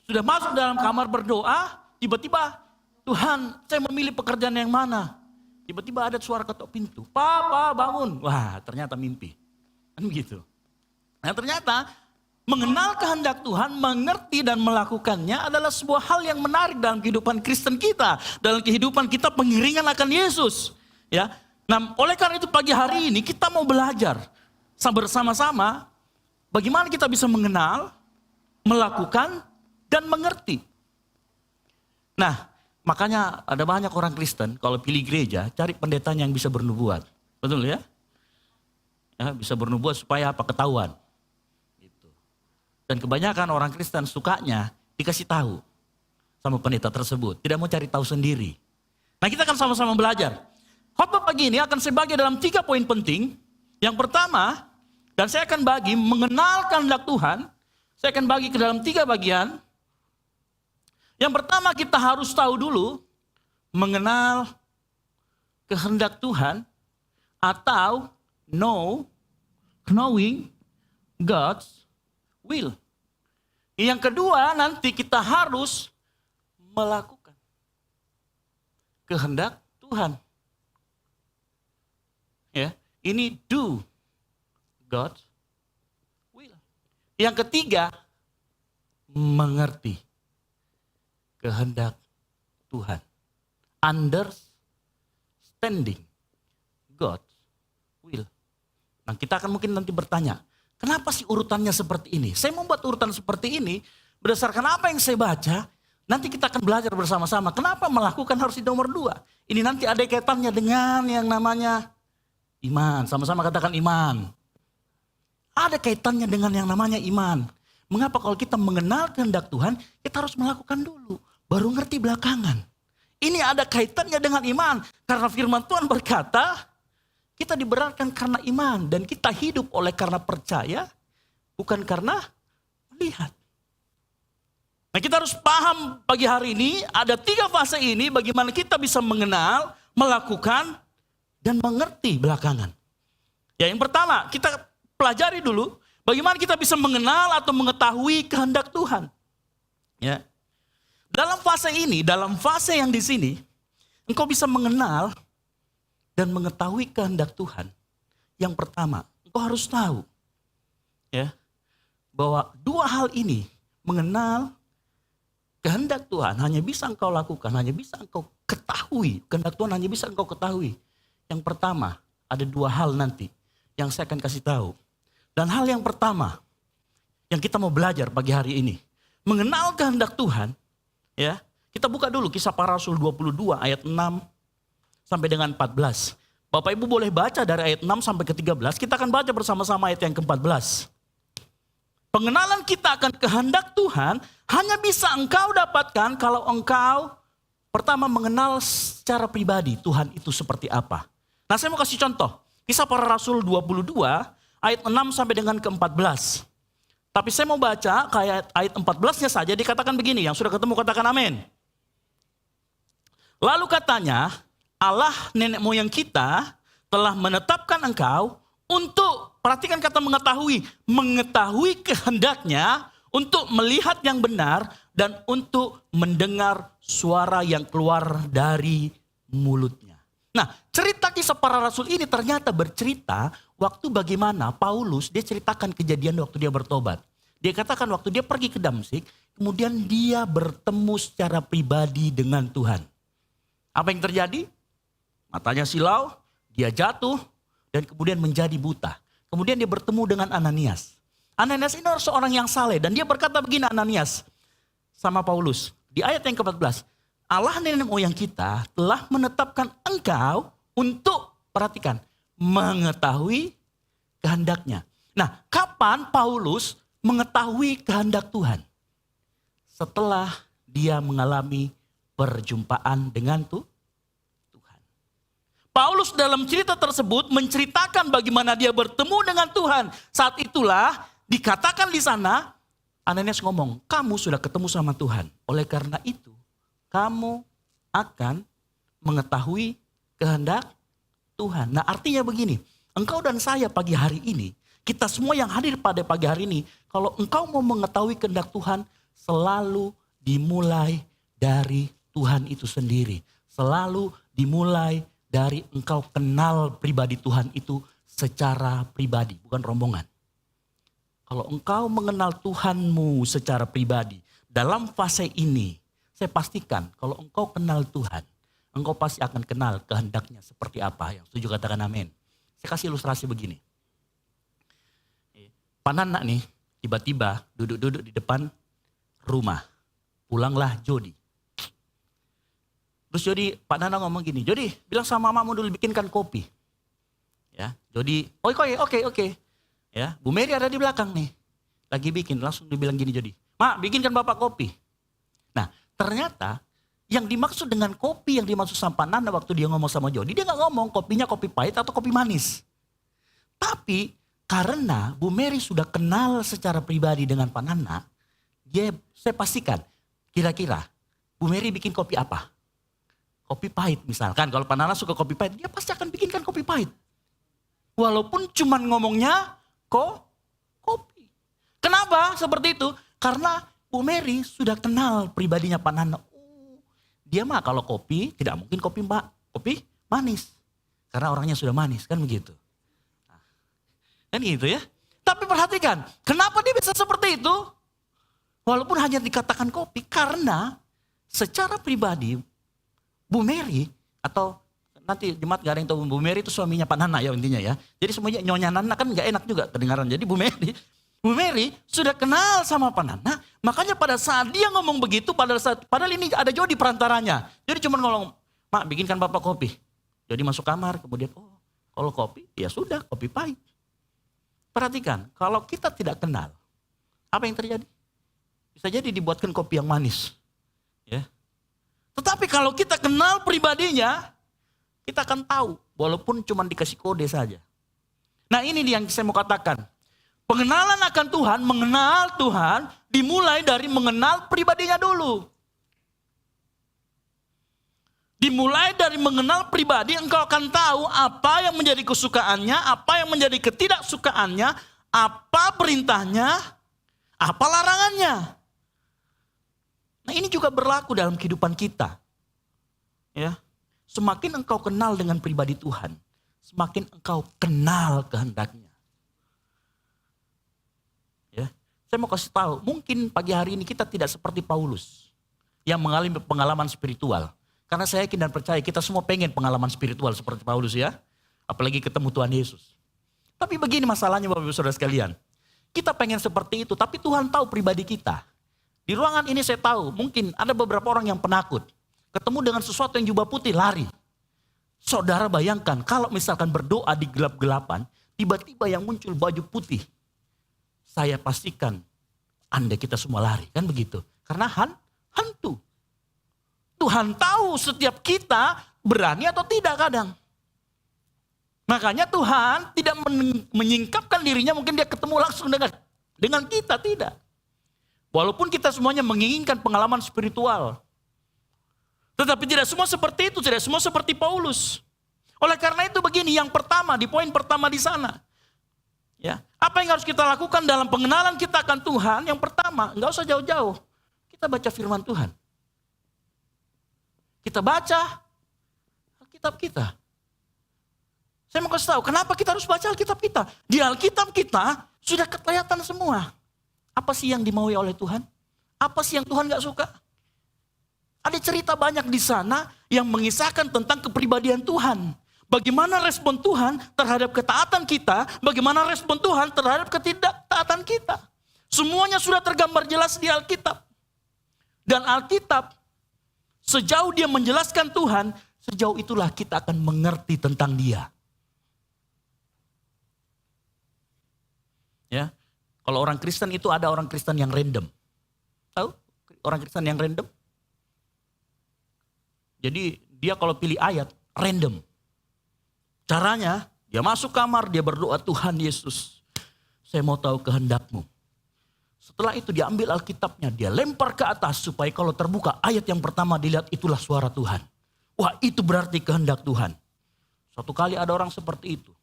sudah masuk dalam kamar berdoa, tiba-tiba, Tuhan saya memilih pekerjaan yang mana? Tiba-tiba ada suara ketok pintu, Papa bangun. Wah, ternyata mimpi. Kan begitu. Nah, ternyata mengenal kehendak Tuhan, mengerti dan melakukannya adalah sebuah hal yang menarik dalam kehidupan Kristen kita. Dalam kehidupan kita pengiringan akan Yesus. Ya. Nah, oleh karena itu pagi hari ini kita mau belajar bersama-sama bagaimana kita bisa mengenal, melakukan, dan mengerti. Nah, makanya ada banyak orang Kristen kalau pilih gereja, cari pendetanya yang bisa bernubuat. Betul ya? Ya, bisa bernubuat supaya apa? Ketahuan. Gitu. Dan kebanyakan orang Kristen sukanya dikasih tahu sama pendeta tersebut. Tidak mau cari tahu sendiri. Nah, kita akan sama-sama belajar. Khotbah pagi ini akan saya bagi dalam 3 poin penting. Yang pertama, dan saya akan bagi mengenal kehendak Tuhan. Saya akan bagi ke dalam 3 bagian. Yang pertama, kita harus tahu dulu mengenal kehendak Tuhan atau knowing God's will. Yang kedua, nanti kita harus melakukan kehendak Tuhan. Ya, ini do God's will. Yang ketiga, mengerti kehendak Tuhan. Understanding God's will. Nah, kita akan mungkin nanti bertanya, kenapa sih urutannya seperti ini? Saya membuat urutan seperti ini berdasarkan apa yang saya baca. Nanti kita akan belajar bersama-sama. Kenapa melakukan harus di nomor 2? Ini nanti ada kaitannya dengan yang namanya iman. Sama-sama katakan iman. Ada kaitannya dengan yang namanya iman. Mengapa kalau kita mengenal kehendak Tuhan, kita harus melakukan dulu. Baru ngerti belakangan. Ini ada kaitannya dengan iman. Karena firman Tuhan berkata, kita dibenarkan karena iman. Dan kita hidup oleh karena percaya, bukan karena melihat. Nah, kita harus paham pagi hari ini ada 3 fase ini bagaimana kita bisa mengenal, melakukan, dan mengerti belakangan. Ya, yang pertama kita pelajari dulu bagaimana kita bisa mengenal atau mengetahui kehendak Tuhan. Ya. Dalam fase ini, dalam fase yang di sini, engkau bisa mengenal dan mengetahui kehendak Tuhan. Yang pertama, engkau harus tahu ya bahwa 2 hal ini, mengenal kehendak Tuhan hanya bisa engkau lakukan, hanya bisa engkau ketahui. Kehendak Tuhan hanya bisa engkau ketahui. Yang pertama, ada 2 hal nanti yang saya akan kasih tahu. Dan hal yang pertama yang kita mau belajar pagi hari ini, mengenal kehendak Tuhan, ya. Kita buka dulu Kisah Para Rasul 22 ayat 6 sampai dengan 14. Bapak Ibu boleh baca dari ayat 6 sampai ke 13, kita akan baca bersama-sama ayat yang ke-14. Pengenalan kita akan kehendak Tuhan hanya bisa engkau dapatkan kalau engkau pertama mengenal secara pribadi Tuhan itu seperti apa. Nah, saya mau kasih contoh. Kisah Para Rasul 22 ayat 6 sampai dengan ke-14. Tapi saya mau baca kayak ayat 14-nya saja, dikatakan begini. Yang sudah ketemu katakan amin. Lalu katanya, Allah nenek moyang kita telah menetapkan engkau untuk, perhatikan kata mengetahui kehendaknya, untuk melihat yang benar dan untuk mendengar suara yang keluar dari mulutnya. Nah, cerita Kisah Para Rasul ini ternyata bercerita waktu bagaimana Paulus, dia ceritakan kejadian waktu dia bertobat. Dia katakan waktu dia pergi ke Damsyik, kemudian dia bertemu secara pribadi dengan Tuhan. Apa yang terjadi? Matanya silau, dia jatuh, dan kemudian menjadi buta. Kemudian dia bertemu dengan Ananias. Ananias ini seorang yang saleh, dan dia berkata begini Ananias sama Paulus. Di ayat yang ke-14, Allah nenek moyang kita telah menetapkan engkau untuk, perhatikan, mengetahui kehendaknya. Nah, kapan Paulus mengetahui kehendak Tuhan? Setelah dia mengalami perjumpaan dengan Tuhan. Paulus dalam cerita tersebut menceritakan bagaimana dia bertemu dengan Tuhan. Saat itulah dikatakan di sana, Ananias ngomong, kamu sudah ketemu sama Tuhan. Oleh karena itu, kamu akan mengetahui kehendak Tuhan. Nah, artinya begini, engkau dan saya pagi hari ini, kita semua yang hadir pada pagi hari ini, kalau engkau mau mengetahui kehendak Tuhan, selalu dimulai dari Tuhan itu sendiri. Selalu dimulai dari engkau kenal pribadi Tuhan itu secara pribadi, bukan rombongan. Kalau engkau mengenal Tuhanmu secara pribadi, dalam fase ini, saya pastikan kalau engkau kenal Tuhan, engkau pasti akan kenal kehendaknya seperti apa. Yang setuju katakan amin. Saya kasih ilustrasi begini. Pak Nana nih, tiba-tiba duduk-duduk di depan rumah. Pulanglah Jody. Terus Jody, Pak Nana ngomong gini, Jody bilang sama mamamu dulu bikinkan kopi. Ya, Jody, oke. Ya, Bu Mary ada di belakang nih. Lagi bikin, langsung dibilang gini Jody. Mak, bikinkan Bapak kopi. Nah, ternyata yang dimaksud dengan kopi yang dimaksud sama Pak Nana waktu dia ngomong sama Jody, dia gak ngomong kopinya kopi pahit atau kopi manis. Tapi karena Bu Mary sudah kenal secara pribadi dengan Pak Nana, saya pastikan kira-kira Bu Mary bikin kopi apa? Kopi pahit misalkan, kalau Pak Nana suka kopi pahit, dia pasti akan bikinkan kopi pahit. Walaupun cuman ngomongnya kopi. Kenapa seperti itu? Karena Bu Mary sudah kenal pribadinya Pak Nana. Dia mah kalau kopi tidak mungkin kopi manis. Karena orangnya sudah manis, kan begitu. Kan gitu ya. Tapi perhatikan, kenapa dia bisa seperti itu? Walaupun hanya dikatakan kopi, karena secara pribadi Bu Mary atau nanti jemaat gak ada yang tahu Bu Mary itu suaminya Pak Nana ya intinya ya. Jadi semuanya Nyonya Nana kan gak enak juga kedengaran. Jadi Bu Mary sudah kenal sama Pak Nana, makanya pada saat dia ngomong begitu, padahal ini ada Jody perantaranya. Jadi cuma ngomong, Mak bikinkan Bapak kopi. Jadi masuk kamar, kemudian kalau kopi, ya sudah kopi pahit. Perhatikan, kalau kita tidak kenal, apa yang terjadi? Bisa jadi dibuatkan kopi yang manis. Ya. Tetapi kalau kita kenal pribadinya, kita akan tahu, walaupun cuma dikasih kode saja. Nah ini yang saya mau katakan. Pengenalan akan Tuhan, mengenal Tuhan dimulai dari mengenal pribadinya dulu. Dimulai dari mengenal pribadi, engkau akan tahu apa yang menjadi kesukaannya, apa yang menjadi ketidaksukaannya, apa perintahnya, apa larangannya. Nah ini juga berlaku dalam kehidupan kita. Ya, semakin engkau kenal dengan pribadi Tuhan, semakin engkau kenal kehendaknya. Saya mau kasih tahu, mungkin pagi hari ini kita tidak seperti Paulus yang mengalami pengalaman spiritual. Karena saya yakin dan percaya kita semua pengen pengalaman spiritual seperti Paulus ya. Apalagi ketemu Tuhan Yesus. Tapi begini masalahnya Bapak Ibu Saudara sekalian. Kita pengen seperti itu, tapi Tuhan tahu pribadi kita. Di ruangan ini saya tahu, mungkin ada beberapa orang yang penakut. Ketemu dengan sesuatu yang jubah putih, lari. Saudara bayangkan, kalau misalkan berdoa di gelap-gelapan, tiba-tiba yang muncul baju putih. Saya pastikan Anda kita semua lari, kan begitu. Karena hantu. Tuhan tahu setiap kita berani atau tidak kadang. Makanya Tuhan tidak menyingkapkan dirinya, mungkin dia ketemu langsung dengan kita, tidak. Walaupun kita semuanya menginginkan pengalaman spiritual. Tetapi tidak semua seperti itu, tidak semua seperti Paulus. Oleh karena itu begini, yang pertama, di poin pertama di sana. Ya, apa yang harus kita lakukan dalam pengenalan kita akan Tuhan? Yang pertama, enggak usah jauh-jauh. Kita baca firman Tuhan. Kita baca Alkitab kita. Saya mau kasih tahu, kenapa kita harus baca Alkitab kita? Di Alkitab kita sudah kelihatan semua. Apa sih yang dimaui oleh Tuhan? Apa sih yang Tuhan gak suka? Ada cerita banyak di sana yang mengisahkan tentang kepribadian Tuhan. Bagaimana respon Tuhan terhadap ketaatan kita, bagaimana respon Tuhan terhadap ketidaktaatan kita. Semuanya sudah tergambar jelas di Alkitab. Dan Alkitab, sejauh dia menjelaskan Tuhan, sejauh itulah kita akan mengerti tentang dia. Ya, kalau orang Kristen itu ada orang Kristen yang random. Tahu? Orang Kristen yang random. Jadi dia kalau pilih ayat, random. Caranya, dia masuk kamar, dia berdoa, Tuhan Yesus, saya mau tahu kehendak-Mu. Setelah itu dia ambil Alkitabnya, dia lempar ke atas supaya kalau terbuka ayat yang pertama dilihat itulah suara Tuhan. Wah itu berarti kehendak Tuhan. Suatu kali ada orang seperti itu.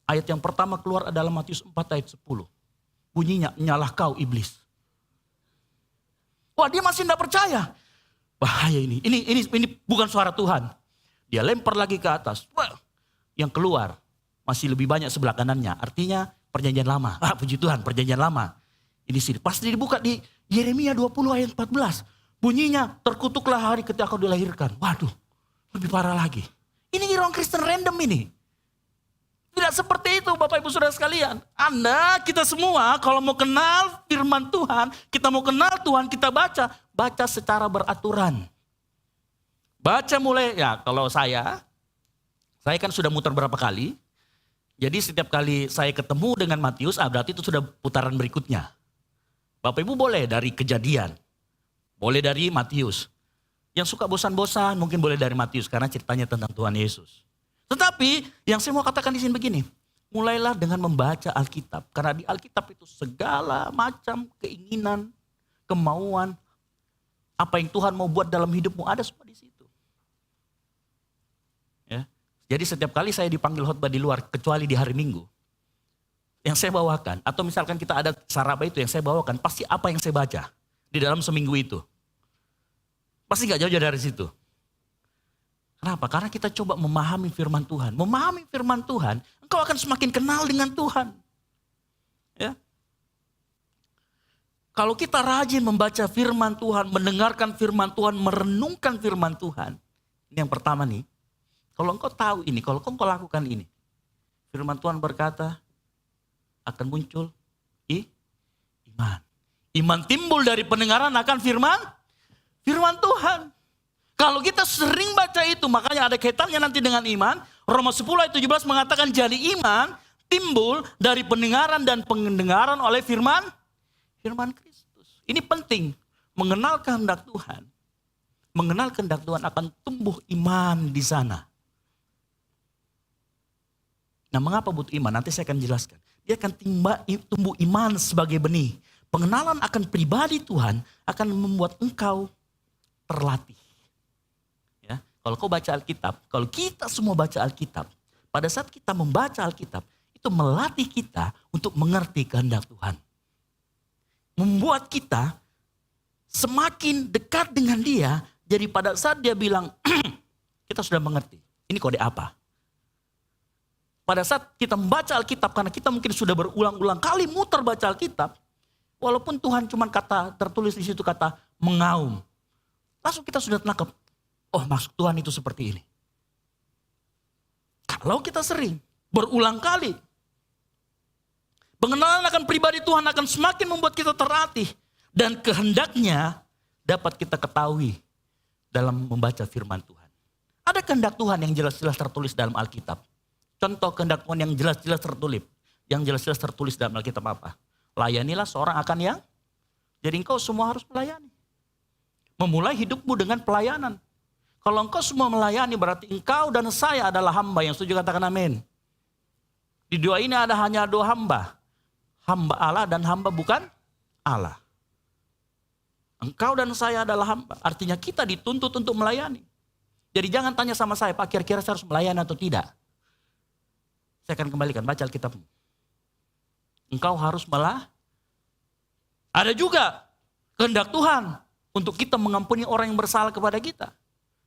Ayat yang pertama keluar adalah Matius 4 ayat 10. Bunyinya, nyalah kau iblis. Wah dia masih tidak percaya. Bahaya ini bukan suara Tuhan. Dia lempar lagi ke atas. Wah, yang keluar masih lebih banyak sebelah kanannya. Artinya perjanjian lama. Puji Tuhan perjanjian lama. Ini sini. Pasti dibuka di Yeremia 20 ayat 14. Bunyinya terkutuklah hari ketika kau dilahirkan. Waduh lebih parah lagi. Ini orang Kristen random ini. Tidak seperti itu Bapak Ibu Saudara sekalian. Kita semua kalau mau kenal firman Tuhan. Kita mau kenal Tuhan kita baca. Baca secara beraturan. Baca mulai, ya kalau saya kan sudah muter berapa kali. Jadi setiap kali saya ketemu dengan Matius, berarti itu sudah putaran berikutnya. Bapak Ibu boleh dari Kejadian, boleh dari Matius. Yang suka bosan-bosan mungkin boleh dari Matius karena ceritanya tentang Tuhan Yesus. Tetapi yang saya mau katakan di sini begini, mulailah dengan membaca Alkitab. Karena di Alkitab itu segala macam keinginan, kemauan, apa yang Tuhan mau buat dalam hidupmu ada semua di situ. Ya. Jadi setiap kali saya dipanggil khotbah di luar, kecuali di hari Minggu, yang saya bawakan, atau misalkan kita ada saraba itu yang saya bawakan, pasti apa yang saya baca di dalam seminggu itu. Pasti gak jauh dari situ. Kenapa? Karena kita coba memahami firman Tuhan. Memahami firman Tuhan, engkau akan semakin kenal dengan Tuhan. Ya. Kalau kita rajin membaca firman Tuhan, mendengarkan firman Tuhan, merenungkan firman Tuhan. Ini yang pertama nih. Kalau engkau tahu ini, kalau engkau lakukan ini. Firman Tuhan berkata, akan muncul iman. Iman timbul dari pendengaran akan firman Tuhan. Kalau kita sering baca itu, makanya ada kaitannya nanti dengan iman. Roma 10 ayat 17 mengatakan jadi iman timbul dari pendengaran dan pendengaran oleh firman Kristus. Ini penting, mengenal kehendak Tuhan. Mengenal kehendak Tuhan akan tumbuh iman di sana. Nah, mengapa butuh iman? Nanti saya akan jelaskan. Dia akan tumbuh iman sebagai benih. Pengenalan akan pribadi Tuhan akan membuat engkau terlatih. Ya, kalau kau baca Alkitab, kalau kita semua baca Alkitab, pada saat kita membaca Alkitab, itu melatih kita untuk mengerti kehendak Tuhan. Membuat kita semakin dekat dengan Dia, jadi pada saat Dia bilang, kita sudah mengerti. Ini kode apa? Pada saat kita membaca Alkitab, karena kita mungkin sudah berulang-ulang kali muter baca Alkitab, walaupun Tuhan cuma tertulis di situ kata mengaum, langsung kita sudah tangkap, oh maksud Tuhan itu seperti ini. Kalau kita sering, berulang kali, pengenalan akan pribadi Tuhan akan semakin membuat kita terlatih, dan kehendaknya dapat kita ketahui dalam membaca firman Tuhan. Ada kehendak Tuhan yang jelas-jelas tertulis dalam Alkitab. Contoh kehendak Tuhan yang jelas-jelas tertulis dalam Alkitab apa? Layanilah seorang akan yang, jadi engkau semua harus melayani. Memulai hidupmu dengan pelayanan. Kalau engkau semua melayani berarti engkau dan saya adalah hamba. Yang setuju katakan amin. Di doa ini ada hanya dua hamba. Hamba Allah dan hamba bukan Allah. Engkau dan saya adalah hamba. Artinya kita dituntut untuk melayani. Jadi jangan tanya sama saya, Pak kira-kira saya harus melayani atau tidak. Saya akan kembalikan, baca Alkitabmu. Engkau harus Ada juga kehendak Tuhan untuk kita mengampuni orang yang bersalah kepada kita.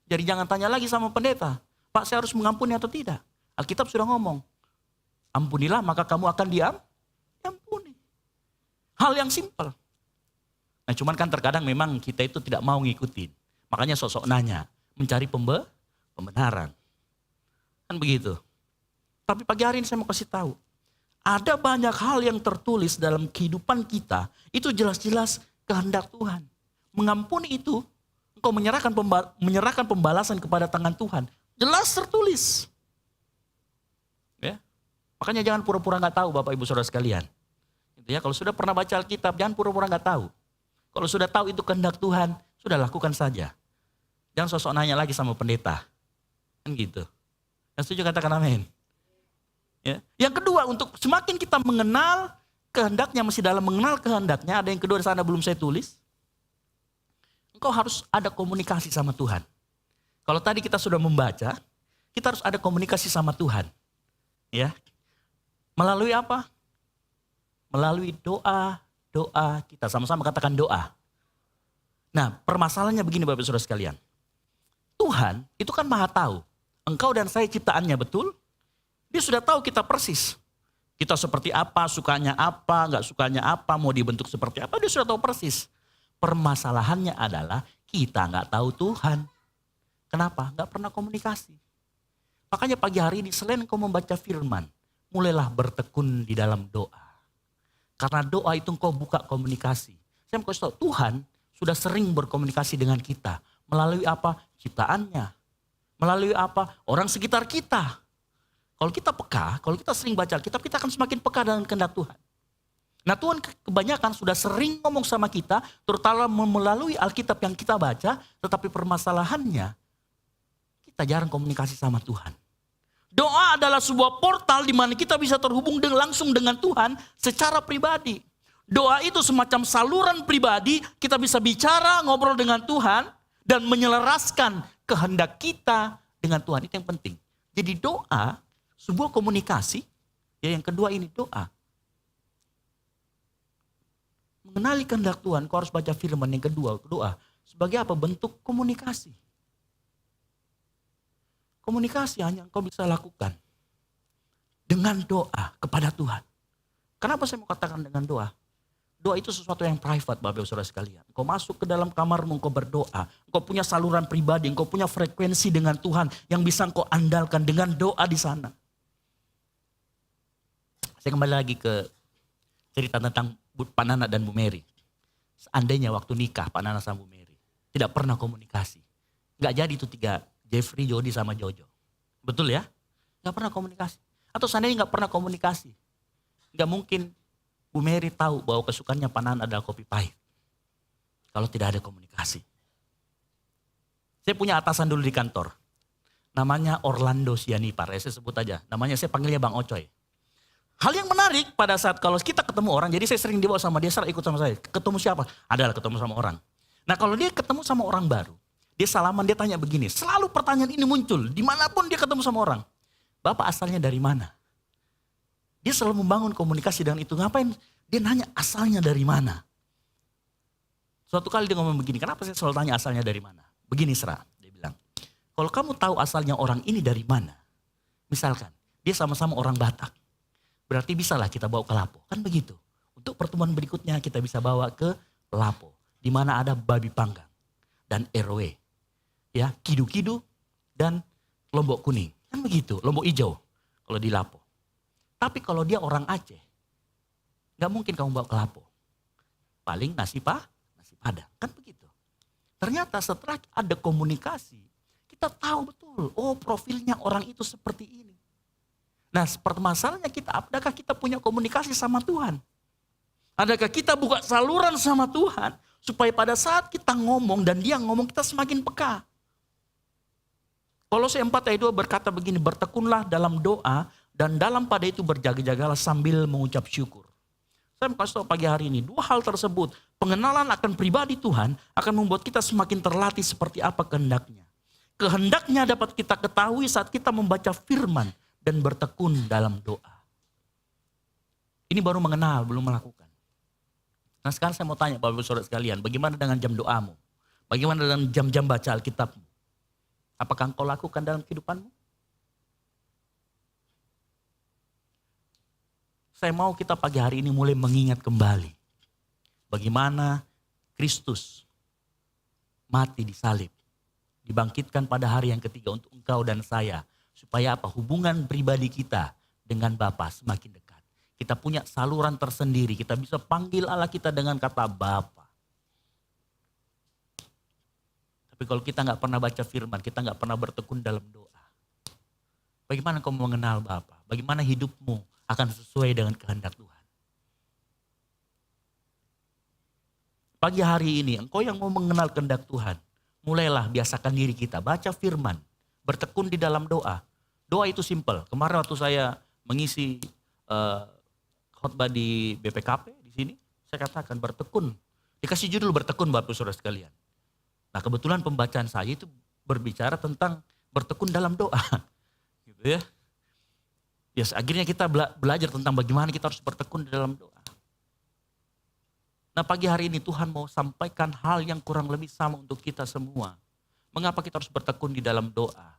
Jadi jangan tanya lagi sama pendeta, Pak saya harus mengampuni atau tidak. Alkitab sudah ngomong, ampunilah maka kamu akan diampuni. Hal yang simpel. Nah cuman kan terkadang memang kita itu tidak mau ngikutin. Makanya sosok nanya, mencari pembenaran. Kan begitu. Tapi pagi hari ini saya mau kasih tahu. Ada banyak hal yang tertulis dalam kehidupan kita. Itu jelas-jelas kehendak Tuhan. Mengampuni itu, engkau menyerahkan pembalasan kepada tangan Tuhan. Jelas tertulis. Ya. Makanya jangan pura-pura gak tahu Bapak Ibu Saudara sekalian. Gitu ya, kalau sudah pernah baca Alkitab, jangan pura-pura gak tahu. Kalau sudah tahu itu kehendak Tuhan, sudah lakukan saja. Jangan sosok nanya lagi sama pendeta. Kan gitu. Yang setuju katakan amin. Ya. Yang kedua, untuk semakin kita mengenal kehendaknya, masih dalam mengenal kehendaknya, ada yang kedua di sana belum saya tulis. Engkau harus ada komunikasi sama Tuhan. Kalau tadi kita sudah membaca, kita harus ada komunikasi sama Tuhan. Ya. Melalui apa? Melalui doa kita. Sama-sama katakan doa. Nah, permasalahannya begini Bapak Saudara sekalian. Tuhan itu kan maha tahu. Engkau dan saya ciptaannya, betul? Dia sudah tahu kita persis. Kita seperti apa, sukanya apa, gak sukanya apa, mau dibentuk seperti apa, dia sudah tahu persis. Permasalahannya adalah kita gak tahu Tuhan. Kenapa? Gak pernah komunikasi. Makanya pagi hari ini selain engkau membaca firman, mulailah bertekun di dalam doa. Karena doa itu engkau buka komunikasi. Saya mau kasih tahu, Tuhan sudah sering berkomunikasi dengan kita. Melalui apa? Ciptaannya. Melalui apa? Orang sekitar kita. Kalau kita peka, kalau kita sering baca Alkitab, kita akan semakin peka dengan kehendak Tuhan. Nah Tuhan kebanyakan sudah sering ngomong sama kita, terutama melalui Alkitab yang kita baca, tetapi permasalahannya, kita jarang komunikasi sama Tuhan. Doa adalah sebuah portal di mana kita bisa terhubung langsung dengan Tuhan secara pribadi. Doa itu semacam saluran pribadi, kita bisa bicara, ngobrol dengan Tuhan, dan menyelaraskan kehendak kita dengan Tuhan. Itu yang penting. Jadi doa, sebuah komunikasi, ya yang kedua ini doa. Mengenali kehendak Tuhan, kau harus baca firman. Yang kedua, doa. Sebagai apa? Bentuk komunikasi. Komunikasi hanya engkau bisa lakukan dengan doa kepada Tuhan. Kenapa saya mau katakan dengan doa? Doa itu sesuatu yang private, Bapak Ibu Saudara sekalian. Engkau masuk ke dalam kamarmu, engkau berdoa. Engkau punya saluran pribadi, engkau punya frekuensi dengan Tuhan yang bisa engkau andalkan dengan doa di sana. Saya kembali lagi ke cerita tentang Pak Nana dan Bu Mary. Seandainya waktu nikah Pak Nana sama Bu Mary tidak pernah komunikasi. Nggak jadi itu tiga, Jeffrey, Jody sama Jojo. Betul ya? Nggak pernah komunikasi. Atau seandainya nggak pernah komunikasi. Nggak mungkin Bu Mary tahu bahwa kesukaannya Pak Nana adalah kopi pahit. Kalau tidak ada komunikasi. Saya punya atasan dulu di kantor. Namanya Orlando Sianipar. Saya sebut aja. Namanya saya panggilnya Bang Ocoy. Hal yang menarik pada saat kalau kita ketemu orang. Jadi saya sering dibawa sama dia, ikut sama saya. Ketemu siapa? Adalah ketemu sama orang. Nah kalau dia ketemu sama orang baru. Dia salaman, dia tanya begini. Selalu pertanyaan ini muncul. Dimanapun dia ketemu sama orang. Bapak asalnya dari mana? Dia selalu membangun komunikasi dengan itu. Ngapain? Dia nanya asalnya dari mana? Suatu kali dia ngomong begini. Kenapa saya selalu tanya asalnya dari mana? Begini Sera. Dia bilang. Kalau kamu tahu asalnya orang ini dari mana. Misalkan. Dia sama-sama orang Batak. Berarti bisalah kita bawa ke Lapo. Kan begitu. Untuk pertemuan berikutnya kita bisa bawa ke Lapo. Di mana ada babi panggang. Dan RW. Ya, kidu-kidu dan lombok kuning. Kan begitu, lombok hijau kalau di Lapo. Tapi kalau dia orang Aceh, gak mungkin kamu bawa ke Lapo. Paling nasi padang, kan begitu. Ternyata setelah ada komunikasi, kita tahu betul, oh profilnya orang itu seperti ini. Nah permasalahannya kita, adakah kita punya komunikasi sama Tuhan? Adakah kita buka saluran sama Tuhan, supaya pada saat kita ngomong dan dia ngomong kita semakin peka. Kolose 4 ayat 2 berkata begini, bertekunlah dalam doa dan dalam pada itu berjaga-jagalah sambil mengucap syukur. Saya mau kasih tahu pagi hari ini, dua hal tersebut, pengenalan akan pribadi Tuhan akan membuat kita semakin terlatih seperti apa kehendaknya. Kehendaknya dapat kita ketahui saat kita membaca firman dan bertekun dalam doa. Ini baru mengenal, belum melakukan. Nah sekarang saya mau tanya Bapak Ibu Saudara sekalian, bagaimana dengan jam doamu? Bagaimana dengan jam-jam baca Alkitabmu? Apakah engkau lakukan dalam kehidupanmu? Saya mau kita pagi hari ini mulai mengingat kembali. Bagaimana Kristus mati di salib. Dibangkitkan pada hari yang ketiga untuk engkau dan saya. Supaya apa? Hubungan pribadi kita dengan Bapa semakin dekat. Kita punya saluran tersendiri. Kita bisa panggil Allah kita dengan kata Bapa. Tapi kalau kita nggak pernah baca firman, kita nggak pernah bertekun dalam doa. Bagaimana kau mengenal Bapa? Bagaimana hidupmu akan sesuai dengan kehendak Tuhan? Pagi hari ini, engkau yang mau mengenal kehendak Tuhan, mulailah biasakan diri kita, baca firman, bertekun di dalam doa. Doa itu simple. Kemarin waktu saya mengisi khotbah di BPKP di sini, saya katakan bertekun. Dikasih judul bertekun Bapak Saudara sekalian. Nah kebetulan pembacaan saya itu berbicara tentang bertekun dalam doa. Gitu ya. Yes, akhirnya kita belajar tentang bagaimana kita harus bertekun dalam doa. Nah pagi hari ini Tuhan mau sampaikan hal yang kurang lebih sama untuk kita semua. Mengapa kita harus bertekun di dalam doa?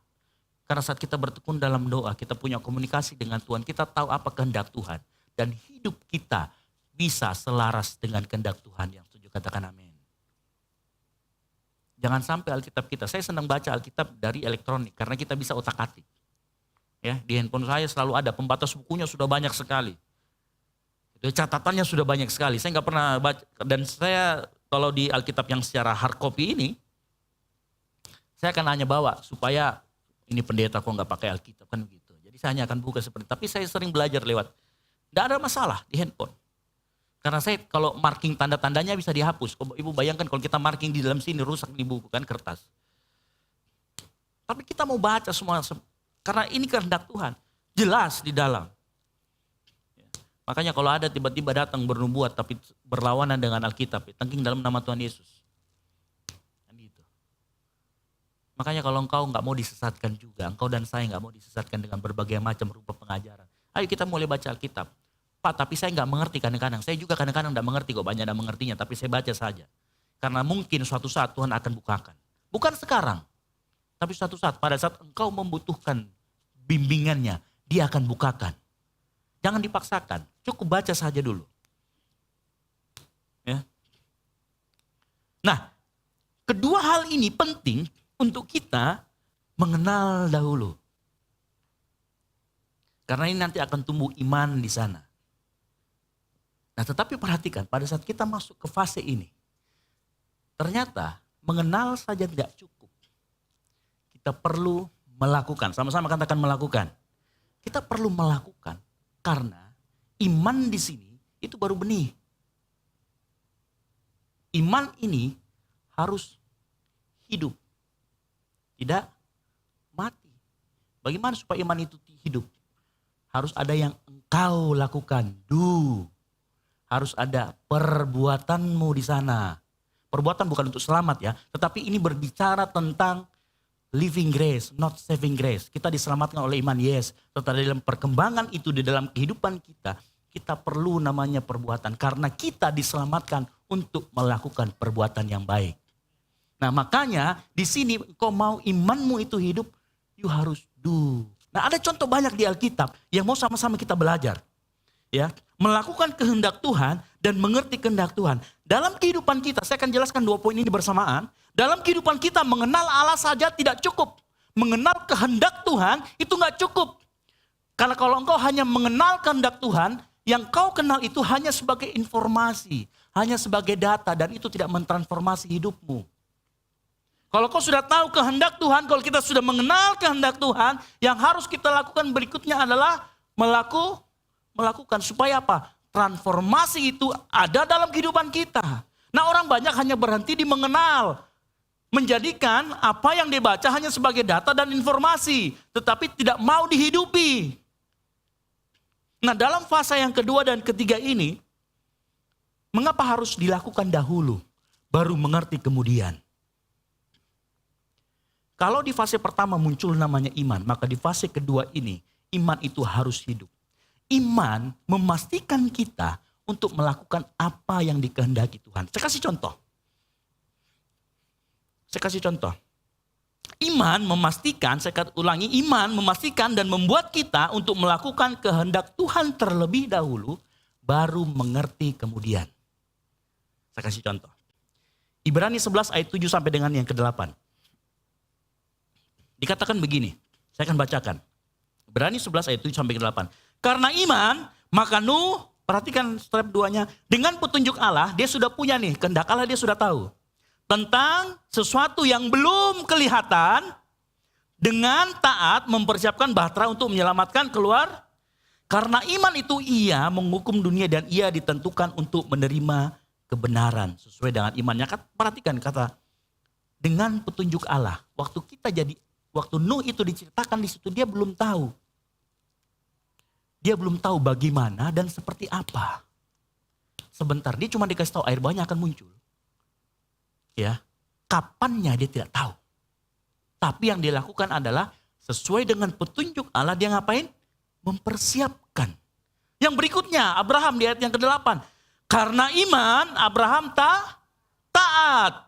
Karena saat kita bertekun dalam doa, kita punya komunikasi dengan Tuhan. Kita tahu apa kehendak Tuhan. Dan hidup kita bisa selaras dengan kehendak Tuhan. Yang setuju katakan amin. Jangan sampai Alkitab kita, saya senang baca Alkitab dari elektronik karena kita bisa otak-atik. Ya, di handphone saya selalu ada, pembatas bukunya sudah banyak sekali. Itu catatannya sudah banyak sekali. Saya nggak pernah baca, dan saya kalau di Alkitab yang secara hard copy ini, saya akan hanya bawa supaya ini pendeta kok nggak pakai Alkitab kan begitu. Jadi Jadi saya hanya akan buka seperti, tapi saya sering belajar lewat. Tidak ada masalah di handphone. Karena saya kalau marking tanda-tandanya bisa dihapus. Ibu bayangkan kalau kita marking di dalam sini rusak di buku kan kertas. Tapi kita mau baca semua, karena ini kehendak Tuhan. Jelas di dalam. Makanya kalau ada tiba-tiba datang bernubuat tapi berlawanan dengan Alkitab, tengking dalam nama Tuhan Yesus. Gitu. Makanya kalau engkau nggak mau disesatkan juga, engkau dan saya nggak mau disesatkan dengan berbagai macam rupa pengajaran. Ayo kita mulai baca Alkitab. Pak, tapi saya nggak mengerti kadang-kadang. Saya juga kadang-kadang nggak mengerti kok, banyak yang mengertinya, tapi saya baca saja. Karena mungkin suatu saat Tuhan akan bukakan. Bukan sekarang, tapi suatu saat pada saat engkau membutuhkan bimbingannya, Dia akan bukakan. Jangan dipaksakan, cukup baca saja dulu. Ya. Nah, kedua hal ini penting untuk kita mengenal dahulu. Karena ini nanti akan tumbuh iman di sana. Nah, tetapi perhatikan pada saat kita masuk ke fase ini, ternyata mengenal saja tidak cukup. Kita perlu melakukan, sama-sama katakan melakukan. Kita perlu melakukan karena iman di sini itu baru benih. Iman ini harus hidup, tidak mati. Bagaimana supaya iman itu hidup? Harus ada yang engkau lakukan, harus ada perbuatanmu di sana. Perbuatan bukan untuk selamat ya, tetapi ini berbicara tentang living grace, not saving grace. Kita diselamatkan oleh iman, yes. Tetapi dalam perkembangan itu, di dalam kehidupan kita, kita perlu namanya perbuatan. Karena kita diselamatkan untuk melakukan perbuatan yang baik. Nah makanya di sini kau mau imanmu itu hidup, you harus do. Nah ada contoh banyak di Alkitab yang mau sama-sama kita belajar. Ya, melakukan kehendak Tuhan dan mengerti kehendak Tuhan. Dalam kehidupan kita, saya akan jelaskan 2 poin ini bersamaan. Dalam kehidupan kita mengenal Allah saja tidak cukup. Mengenal kehendak Tuhan itu gak cukup. Karena kalau engkau hanya mengenal kehendak Tuhan, yang kau kenal itu hanya sebagai informasi, hanya sebagai data, dan itu tidak mentransformasi hidupmu. Kalau kau sudah tahu kehendak Tuhan, kalau kita sudah mengenal kehendak Tuhan, yang harus kita lakukan berikutnya adalah melakukan supaya apa? Transformasi itu ada dalam kehidupan kita. Nah orang banyak hanya berhenti di mengenal. Menjadikan apa yang dibaca hanya sebagai data dan informasi. Tetapi tidak mau dihidupi. Nah dalam fase yang kedua dan ketiga ini, mengapa harus dilakukan dahulu, baru mengerti kemudian? Kalau di fase pertama muncul namanya iman, maka di fase kedua ini, iman itu harus hidup. Iman memastikan kita untuk melakukan apa yang dikehendaki Tuhan. Saya kasih contoh. Iman memastikan, saya ulangi, iman memastikan dan membuat kita untuk melakukan kehendak Tuhan terlebih dahulu, baru mengerti kemudian. Saya kasih contoh. Ibrani 11 ayat 7 sampai dengan yang ke-8. Dikatakan begini, saya akan bacakan. Ibrani 11 ayat 7 sampai ke-8. Karena iman, maka Nuh, perhatikan step 2-nya, dengan petunjuk Allah, dia sudah punya nih, kehendak Allah dia sudah tahu. Tentang sesuatu yang belum kelihatan, dengan taat mempersiapkan bahtera untuk menyelamatkan keluar. Karena iman itu ia menghukum dunia dan ia ditentukan untuk menerima kebenaran. Sesuai dengan imannya, perhatikan kata, dengan petunjuk Allah. Waktu Nuh itu diceritakan di situ, dia belum tahu. Dia belum tahu bagaimana dan seperti apa. Sebentar, dia cuma dikasih tahu air banyak akan muncul. Ya, kapannya dia tidak tahu. Tapi yang dia lakukan adalah sesuai dengan petunjuk Allah, dia ngapain? Mempersiapkan. Yang berikutnya, Abraham di ayat yang ke-8. Karena iman, Abraham taat.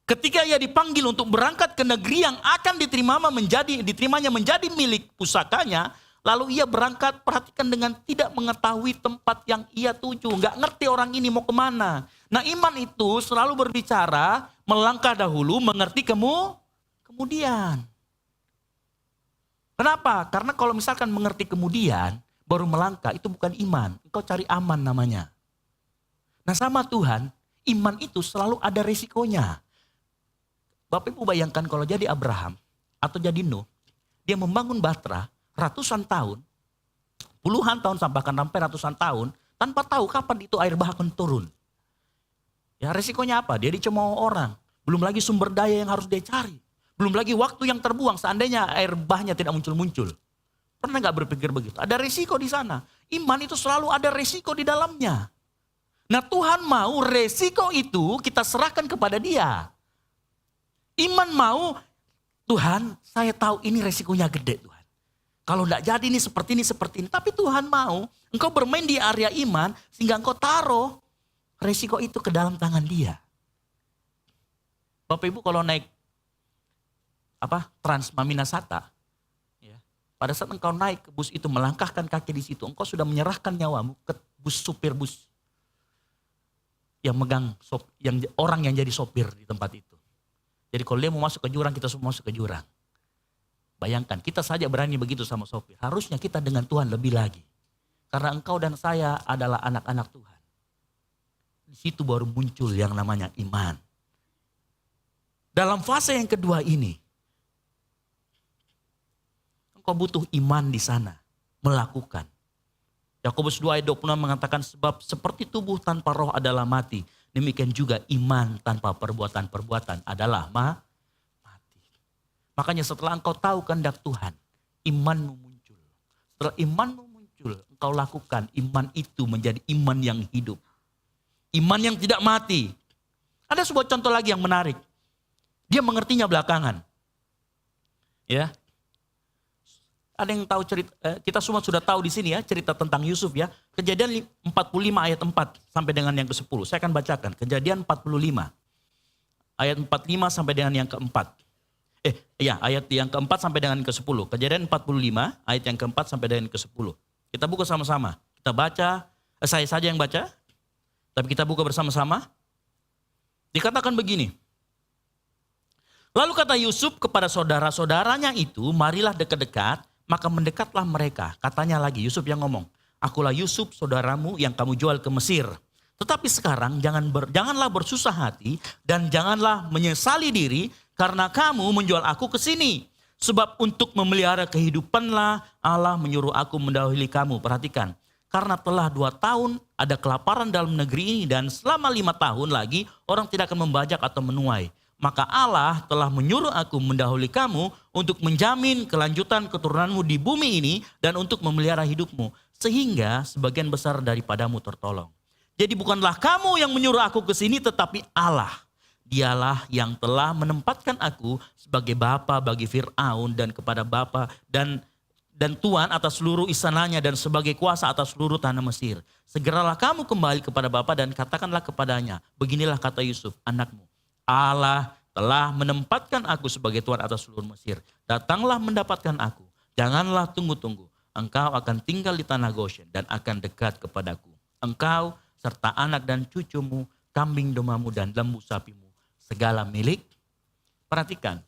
Ketika ia dipanggil untuk berangkat ke negeri yang akan diterimanya menjadi milik pusakanya, lalu ia berangkat, perhatikan, dengan tidak mengetahui tempat yang ia tuju. Nggak ngerti orang ini mau kemana. Nah iman itu selalu berbicara, melangkah dahulu, mengerti kemudian. Kenapa? Karena kalau misalkan mengerti kemudian, baru melangkah, itu bukan iman. Engkau cari aman namanya. Nah sama Tuhan, iman itu selalu ada resikonya. Bapak Ibu bayangkan kalau jadi Abraham atau jadi Nuh, dia membangun bahtera, ratusan tahun, puluhan tahun bahkan sampai ratusan tahun, tanpa tahu kapan itu air bah akan turun. Ya resikonya apa? Dia dicemooh orang. Belum lagi sumber daya yang harus dia cari. Belum lagi waktu yang terbuang seandainya air bahnya tidak muncul-muncul. Pernah gak berpikir begitu? Ada resiko di sana. Iman itu selalu ada resiko di dalamnya. Nah Tuhan mau resiko itu kita serahkan kepada Dia. Iman mau, Tuhan saya tahu ini resikonya gede Tuhan. Kalau tidak jadi ini seperti ini, seperti ini. Tapi Tuhan mau engkau bermain di area iman sehingga engkau taruh resiko itu ke dalam tangan Dia. Bapak Ibu kalau naik Trans Mamina Sata, ya, pada saat engkau naik ke bus itu melangkahkan kaki di situ, engkau sudah menyerahkan nyawamu ke supir bus yang megang orang yang jadi sopir di tempat itu. Jadi kalau dia mau masuk ke jurang, kita semua masuk ke jurang. Bayangkan kita saja berani begitu sama sopir. Harusnya kita dengan Tuhan lebih lagi. Karena engkau dan saya adalah anak-anak Tuhan. Di situ baru muncul yang namanya iman. Dalam fase yang kedua ini, engkau butuh iman di sana, melakukan. Yakobus 2 ayat 26 mengatakan sebab seperti tubuh tanpa roh adalah mati, demikian juga iman tanpa perbuatan-perbuatan adalah mati. Makanya setelah engkau tahu kehendak Tuhan, imanmu muncul. Setelah imanmu muncul, engkau lakukan, iman itu menjadi iman yang hidup. Iman yang tidak mati. Ada sebuah contoh lagi yang menarik. Dia mengertinya belakangan. Ya. Ada yang tahu cerita, kita semua sudah tahu di sini ya cerita tentang Yusuf ya. Kejadian 45 ayat 4 sampai dengan yang ke-10. Saya akan bacakan. Kejadian 45 ayat 45 sampai dengan yang keempat. Ayat yang keempat sampai dengan yang ke-10. Kejadian 45 ayat yang keempat sampai dengan yang ke-10. Kita buka sama-sama. Kita baca, saya saja yang baca. Tapi kita buka bersama-sama. Dikatakan begini. Lalu kata Yusuf kepada saudara-saudaranya itu, marilah dekat-dekat, maka mendekatlah mereka. Katanya lagi, Yusuf yang ngomong, akulah Yusuf saudaramu yang kamu jual ke Mesir. Tetapi sekarang janganlah bersusah hati dan janganlah menyesali diri karena kamu menjual aku ke sini. Sebab untuk memelihara kehidupanlah Allah menyuruh aku mendahului kamu. Perhatikan, karena telah 2 tahun ada kelaparan dalam negeri ini dan selama 5 tahun lagi orang tidak akan membajak atau menuai. Maka Allah telah menyuruh aku mendahului kamu untuk menjamin kelanjutan keturunanmu di bumi ini dan untuk memelihara hidupmu. Sehingga sebagian besar daripadamu tertolong. Jadi bukanlah kamu yang menyuruh aku ke sini tetapi Allah. Dialah yang telah menempatkan aku sebagai bapa bagi Fir'aun dan kepada bapa dan tuan atas seluruh istananya dan sebagai kuasa atas seluruh tanah Mesir. Segeralah kamu kembali kepada bapa dan katakanlah kepadanya. Beginilah kata Yusuf, anakmu. Allah telah menempatkan aku sebagai tuan atas seluruh Mesir. Datanglah mendapatkan aku. Janganlah tunggu-tunggu. Engkau akan tinggal di tanah Goshen dan akan dekat kepadaku. Engkau serta anak dan cucumu, kambing domamu dan lembu sapimu, segala milik. Perhatikan.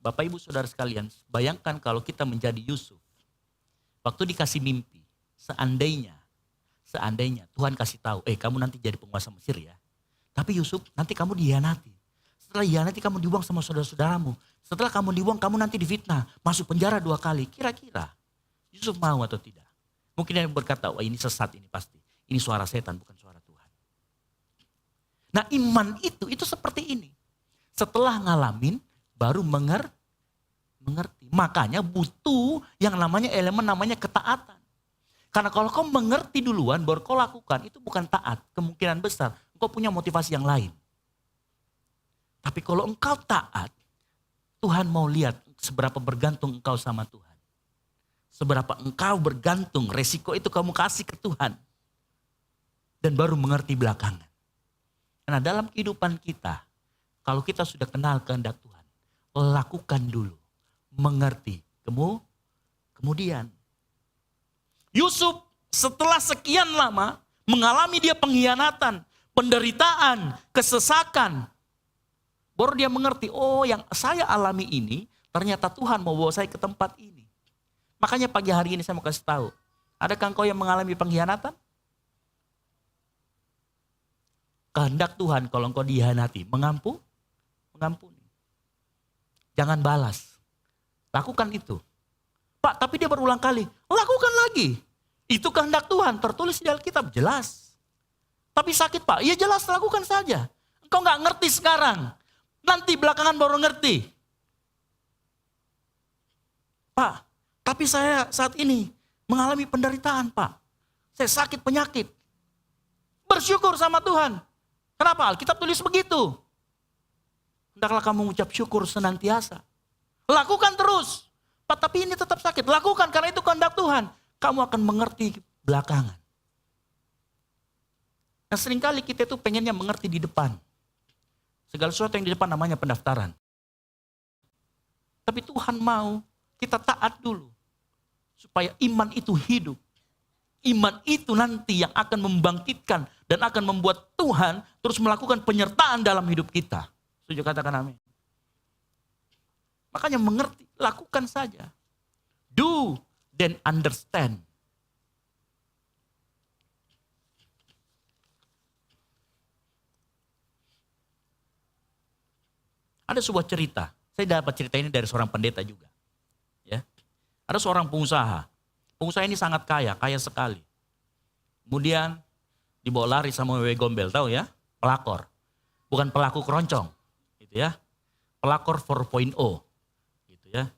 Bapak Ibu Saudara sekalian, bayangkan kalau kita menjadi Yusuf. Waktu dikasih mimpi, seandainya Tuhan kasih tahu, kamu nanti jadi penguasa Mesir ya. Tapi Yusuf, nanti kamu dihianati. Setelah dihianati kamu dibuang sama saudara-saudaramu. Setelah kamu dibuang kamu nanti difitnah. Masuk penjara 2 kali. Kira-kira Yusuf mau atau tidak? Mungkin dia berkata, wah ini sesat ini pasti. Ini suara setan bukan suara Tuhan. Nah iman itu seperti ini. Setelah ngalamin baru mengerti. Makanya butuh yang namanya elemen namanya ketaatan. Karena kalau kau mengerti duluan baru kau lakukan itu bukan taat. Kemungkinan besar engkau punya motivasi yang lain. Tapi kalau engkau taat, Tuhan mau lihat seberapa bergantung engkau sama Tuhan. Seberapa engkau bergantung, resiko itu kamu kasih ke Tuhan. Dan baru mengerti belakangan. Karena dalam kehidupan kita, kalau kita sudah kenal kehendak Tuhan, lakukan dulu. Mengerti. Kemudian. Yusuf setelah sekian lama mengalami dia pengkhianatan, penderitaan, kesesakan. Baru dia mengerti, oh yang saya alami ini ternyata Tuhan mau bawa saya ke tempat ini. Makanya pagi hari ini saya mau kasih tahu. Adakah engkau yang mengalami pengkhianatan? Kehendak Tuhan kalau engkau dihianati, mengampuni. Jangan balas. Lakukan itu. Pak, tapi dia berulang kali. Lakukan lagi. Itu kehendak Tuhan, tertulis di Alkitab, jelas. Tapi sakit Pak, ya jelas lakukan saja. Engkau nggak ngerti sekarang. Nanti belakangan baru ngerti. Pak, tapi saya saat ini mengalami penderitaan Pak. Saya sakit penyakit. Bersyukur sama Tuhan. Kenapa? Alkitab tulis begitu. Hendaklah kamu mengucap syukur senantiasa. Lakukan terus. Pak, tapi ini tetap sakit. Lakukan karena itu kehendak Tuhan. Kamu akan mengerti belakangan. Nah seringkali kita itu pengennya mengerti di depan. Segala sesuatu yang di depan namanya pendaftaran. Tapi Tuhan mau kita taat dulu. Supaya iman itu hidup. Iman itu nanti yang akan membangkitkan dan akan membuat Tuhan terus melakukan penyertaan dalam hidup kita. Setuju, katakan amin. Makanya mengerti, lakukan saja. Do then understand. Ada sebuah cerita. Saya dapat cerita ini dari seorang pendeta juga. Ya. Ada seorang pengusaha. Pengusaha ini sangat kaya, kaya sekali. Kemudian dibawa lari sama wewe gombel, tahu ya? Pelakor. Bukan pelaku keroncong, gitu ya. Pelakor 4.0, gitu ya.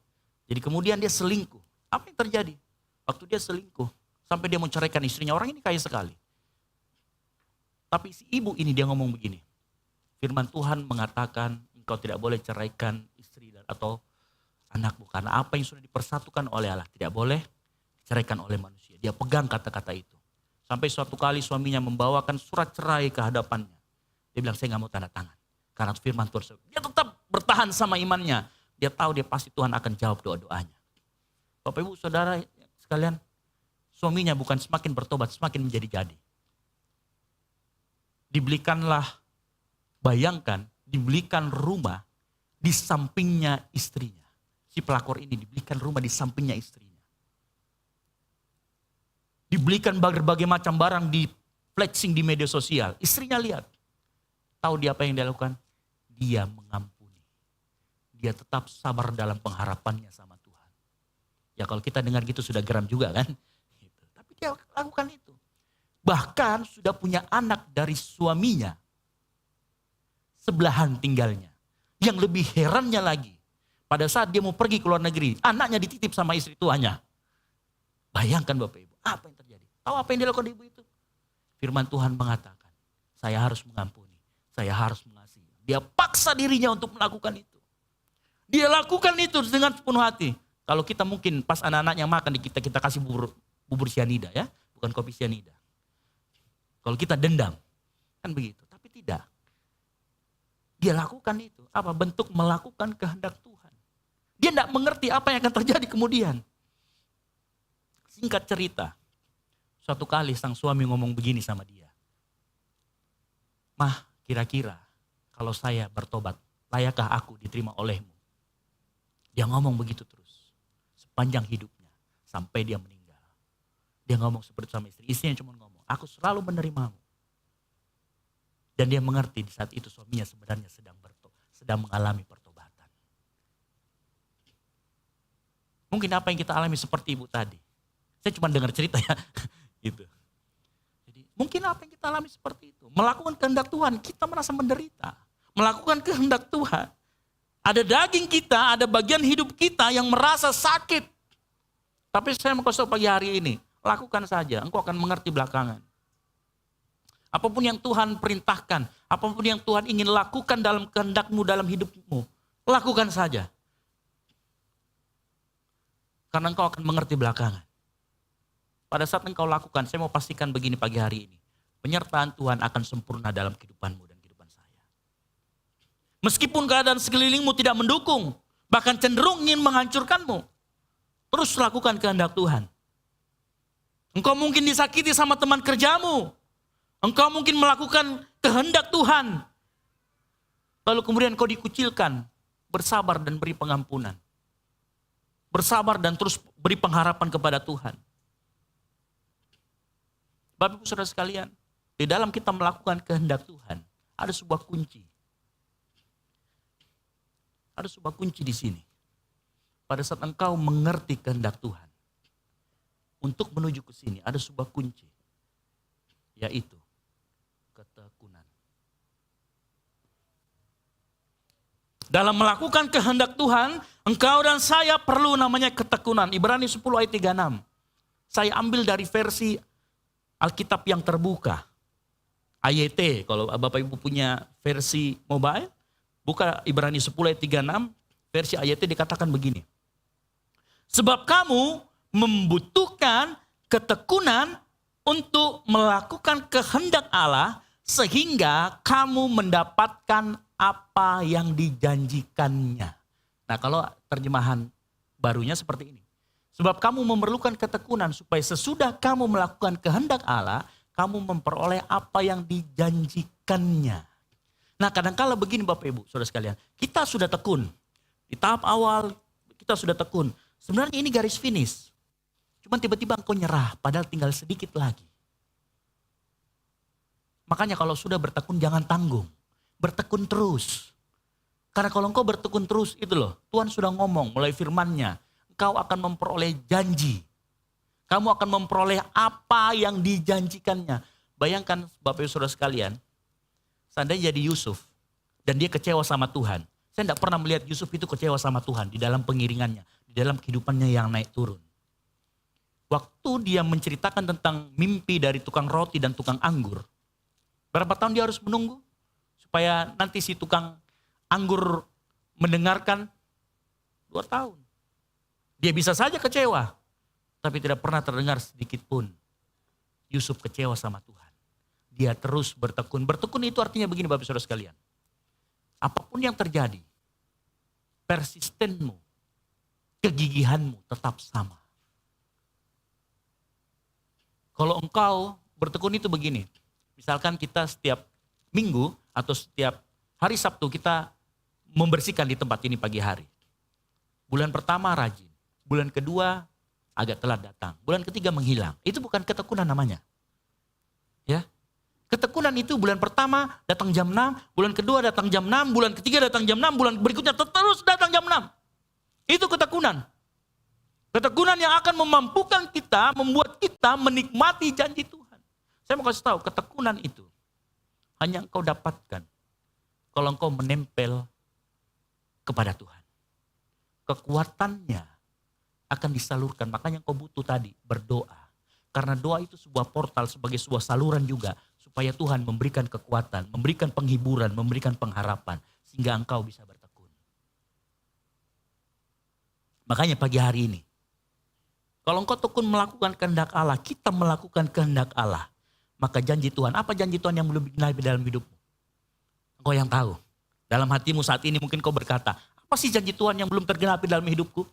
Jadi kemudian dia selingkuh. Apa yang terjadi? Waktu dia selingkuh, sampai dia menceraikan istrinya. Orang ini kaya sekali. Tapi si ibu ini dia ngomong begini. Firman Tuhan mengatakan, engkau tidak boleh ceraikan istri atau anakmu. Karena apa yang sudah dipersatukan oleh Allah tidak boleh ceraikan oleh manusia. Dia pegang kata-kata itu. Sampai suatu kali suaminya membawakan surat cerai ke hadapannya. Dia bilang, saya gak mau tanda tangan. Karena firman Tuhan. Dia tetap bertahan sama imannya. Dia tahu dia pasti Tuhan akan jawab doa-doanya. Bapak ibu saudara sekalian, suaminya bukan semakin bertobat, semakin menjadi-jadi. Dibelikanlah, bayangkan, dibelikan rumah di sampingnya istrinya. Si pelakor ini dibelikan rumah di sampingnya istrinya. Dibelikan berbagai macam barang di flexing di media sosial. Istrinya lihat. Tahu dia apa yang dia lakukan? Dia mengampuni. Dia tetap sabar dalam pengharapannya sama Tuhan. Ya kalau kita dengar gitu sudah geram juga kan. Gitu. Tapi dia lakukan itu. Bahkan sudah punya anak dari suaminya. Sebelahan tinggalnya. Yang lebih herannya lagi, pada saat dia mau pergi ke luar negeri, anaknya dititip sama istri tuanya. Bayangkan Bapak Ibu, apa yang terjadi? Tahu apa yang dilakukan ibu itu? Firman Tuhan mengatakan, saya harus mengampuni, saya harus mengasihi. Dia paksa dirinya untuk melakukan itu. Dia lakukan itu dengan sepenuh hati. Kalau kita mungkin pas anak-anaknya makan, kita kasih bubur sianida ya, bukan kopi sianida. Kalau kita dendam, kan begitu. Tapi tidak. Dia lakukan itu. Apa? Bentuk melakukan kehendak Tuhan. Dia tidak mengerti apa yang akan terjadi kemudian. Singkat cerita. Suatu kali sang suami ngomong begini sama dia. Mah, kira-kira kalau saya bertobat, layakkah aku diterima olehmu? Dia ngomong begitu terus. Sepanjang hidupnya. Sampai dia meninggal. Dia ngomong seperti sama istri. Istrinya cuma ngomong, aku selalu menerimamu. Dan dia mengerti di saat itu suaminya sebenarnya sedang mengalami pertobatan. Mungkin apa yang kita alami seperti ibu tadi. Saya cuma dengar cerita ya. Gitu. Jadi mungkin apa yang kita alami seperti itu. Melakukan kehendak Tuhan, kita merasa menderita. Melakukan kehendak Tuhan. Ada daging kita, ada bagian hidup kita yang merasa sakit. Tapi saya mau kasih tahu pagi hari ini. Lakukan saja, engkau akan mengerti belakangan. Apapun yang Tuhan perintahkan, apapun yang Tuhan ingin lakukan dalam kehendakmu, dalam hidupmu, lakukan saja. Karena engkau akan mengerti belakangan. Pada saat engkau lakukan, saya mau pastikan begini pagi hari ini. Penyertaan Tuhan akan sempurna dalam kehidupanmu dan kehidupan saya. Meskipun keadaan sekelilingmu tidak mendukung, bahkan cenderung ingin menghancurkanmu, terus lakukan kehendak Tuhan. Engkau mungkin disakiti sama teman kerjamu. Engkau mungkin melakukan kehendak Tuhan. Lalu kemudian kau dikucilkan. Bersabar dan beri pengampunan. Bersabar dan terus beri pengharapan kepada Tuhan. Bapak Ibu Saudara sekalian. Di dalam kita melakukan kehendak Tuhan. Ada sebuah kunci. Ada sebuah kunci di sini. pada saat engkau mengerti kehendak Tuhan, untuk menuju ke sini ada sebuah kunci, yaitu ketekunan. Dalam melakukan kehendak Tuhan, engkau dan saya perlu namanya ketekunan. Ibrani 10 ayat 36. Saya ambil dari versi Alkitab yang terbuka. AYT, kalau Bapak Ibu punya versi mobile, buka Ibrani 10 ayat 36, versi AYT dikatakan begini. Sebab kamu membutuhkan ketekunan untuk melakukan kehendak Allah sehingga kamu mendapatkan apa yang dijanjikannya. Nah, kalau terjemahan barunya seperti ini. Sebab kamu memerlukan ketekunan supaya sesudah kamu melakukan kehendak Allah, kamu memperoleh apa yang dijanjikannya. Nah, kadang-kala begini Bapak Ibu, saudara sekalian. Kita sudah tekun. Di tahap awal kita sudah tekun. Sebenarnya ini garis finish. Cuman tiba-tiba engkau nyerah, padahal tinggal sedikit lagi. Makanya kalau sudah bertekun jangan tanggung. Bertekun terus. Karena kalau engkau bertekun terus itu loh, Tuhan sudah ngomong mulai firman-Nya. Engkau akan memperoleh janji. Kamu akan memperoleh apa yang dijanjikannya. Bayangkan Bapak Ibu Saudara sekalian, seandainya jadi Yusuf dan dia kecewa sama Tuhan. Saya tidak pernah melihat Yusuf itu kecewa sama Tuhan di dalam pengiringannya, di dalam kehidupannya yang naik turun. Waktu dia menceritakan tentang mimpi dari tukang roti dan tukang anggur, berapa tahun dia harus menunggu? Supaya nanti si tukang anggur mendengarkan 2 tahun. Dia bisa saja kecewa, tapi tidak pernah terdengar sedikit pun Yusuf kecewa sama Tuhan. Dia terus bertekun. Bertekun itu artinya begini Bapak Saudara sekalian. Apapun yang terjadi, persistenmu, kegigihanmu tetap sama. Kalau engkau bertekun itu begini, misalkan kita setiap minggu atau setiap hari Sabtu kita membersihkan di tempat ini pagi hari. Bulan pertama rajin, bulan kedua agak telat datang, bulan ketiga menghilang. Itu bukan ketekunan namanya. Ya. Ketekunan itu bulan pertama datang jam 6, bulan kedua datang jam 6, bulan ketiga datang jam 6, bulan berikutnya terus datang jam 6. Itu ketekunan. Ketekunan yang akan memampukan kita, membuat kita menikmati janji Tuhan. Saya mau kasih tahu, ketekunan itu hanya engkau dapatkan kalau engkau menempel kepada Tuhan. Kekuatannya akan disalurkan, makanya engkau butuh tadi berdoa. Karena doa itu sebuah portal sebagai sebuah saluran juga supaya Tuhan memberikan kekuatan, memberikan penghiburan, memberikan pengharapan sehingga engkau bisa bertekun. Makanya pagi hari ini, kalau engkau tekun melakukan kehendak Allah, kita melakukan kehendak Allah, maka janji Tuhan, apa janji Tuhan yang belum digenapi dalam hidupmu? Engkau yang tahu. Dalam hatimu saat ini mungkin kau berkata, apa sih janji Tuhan yang belum tergenapi dalam hidupku?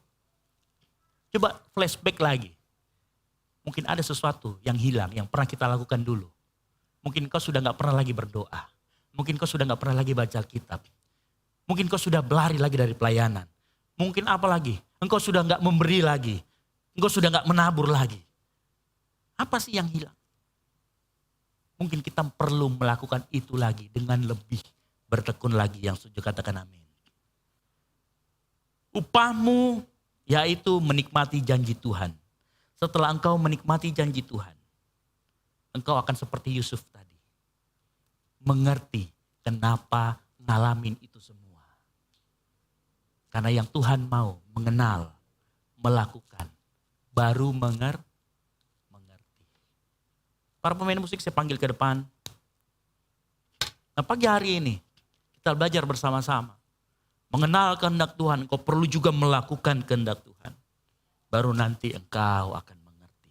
Coba flashback lagi. Mungkin ada sesuatu yang hilang, yang pernah kita lakukan dulu. Mungkin kau sudah gak pernah lagi berdoa. Mungkin kau sudah gak pernah lagi baca Alkitab. Mungkin kau sudah berlari lagi dari pelayanan. Mungkin apa lagi? Engkau sudah gak memberi lagi. Engkau sudah gak menabur lagi. Apa sih yang hilang? Mungkin kita perlu melakukan itu lagi dengan lebih bertekun lagi, yang setuju katakan amin. Upahmu yaitu menikmati janji Tuhan. Setelah engkau menikmati janji Tuhan, engkau akan seperti Yusuf tadi. Mengerti kenapa ngalamin itu semua. Karena yang Tuhan mau mengenal, melakukan, baru mengerti. Para pemain musik saya panggil ke depan. Nah, pagi hari ini kita belajar bersama-sama. Mengenal kehendak Tuhan, engkau perlu juga melakukan kehendak Tuhan. Baru nanti engkau akan mengerti.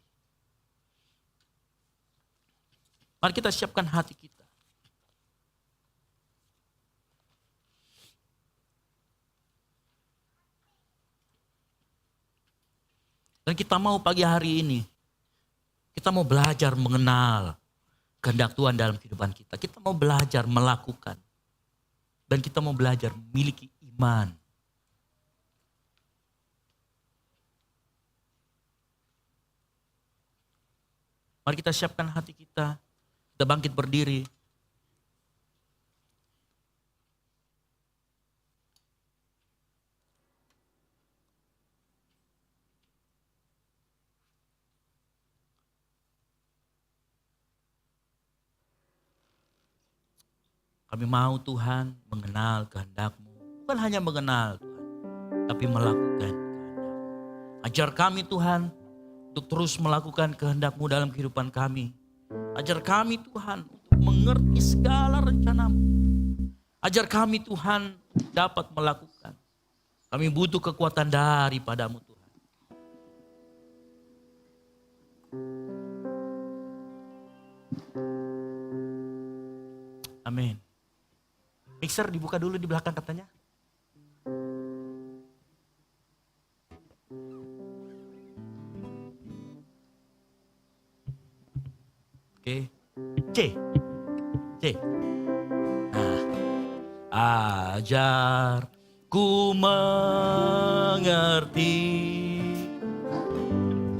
Mari kita siapkan hati kita. Dan kita mau pagi hari ini, kita mau belajar mengenal kehendak Tuhan dalam kehidupan kita. Kita mau belajar melakukan. Dan kita mau belajar memiliki iman. Mari kita siapkan hati kita. Kita bangkit berdiri. Kami mau Tuhan mengenal kehendak-Mu. Bukan hanya mengenal Tuhan, tapi melakukan kehendak-Mu. Ajar kami Tuhan untuk terus melakukan kehendak-Mu dalam kehidupan kami. Ajar kami Tuhan untuk mengerti segala rencana-Mu. Ajar kami Tuhan dapat melakukan. Kami butuh kekuatan daripada-Mu Tuhan. Amin. Mixer dibuka dulu di belakang katanya. Oke. C. Nah. Ajar ku mengerti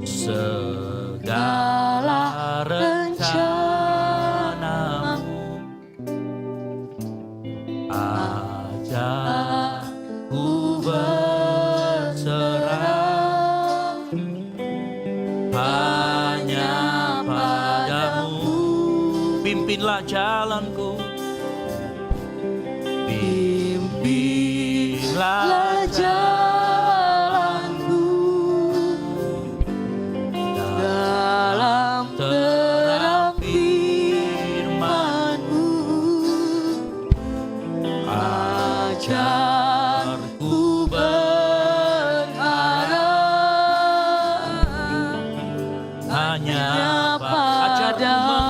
segala rencana-Mu. Ajar ku berserah hanya padamu. Pimpinlah jalanku. Pimpinlah jalanku dalam terang firman-Mu. Ajar ku berharap hanya padamu.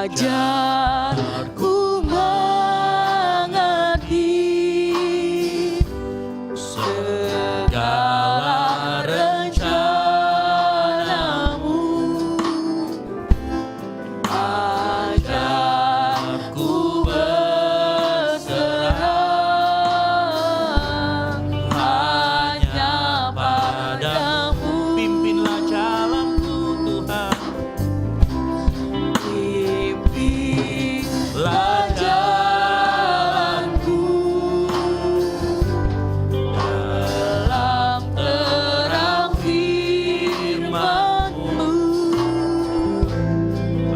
Ajar ku mengerti segala rencana-Mu. Ajar ku berserah hanya padamu. Pimpinlah jalanku Tuhan. Pimpinlah jalanku dalam terang firman-Mu.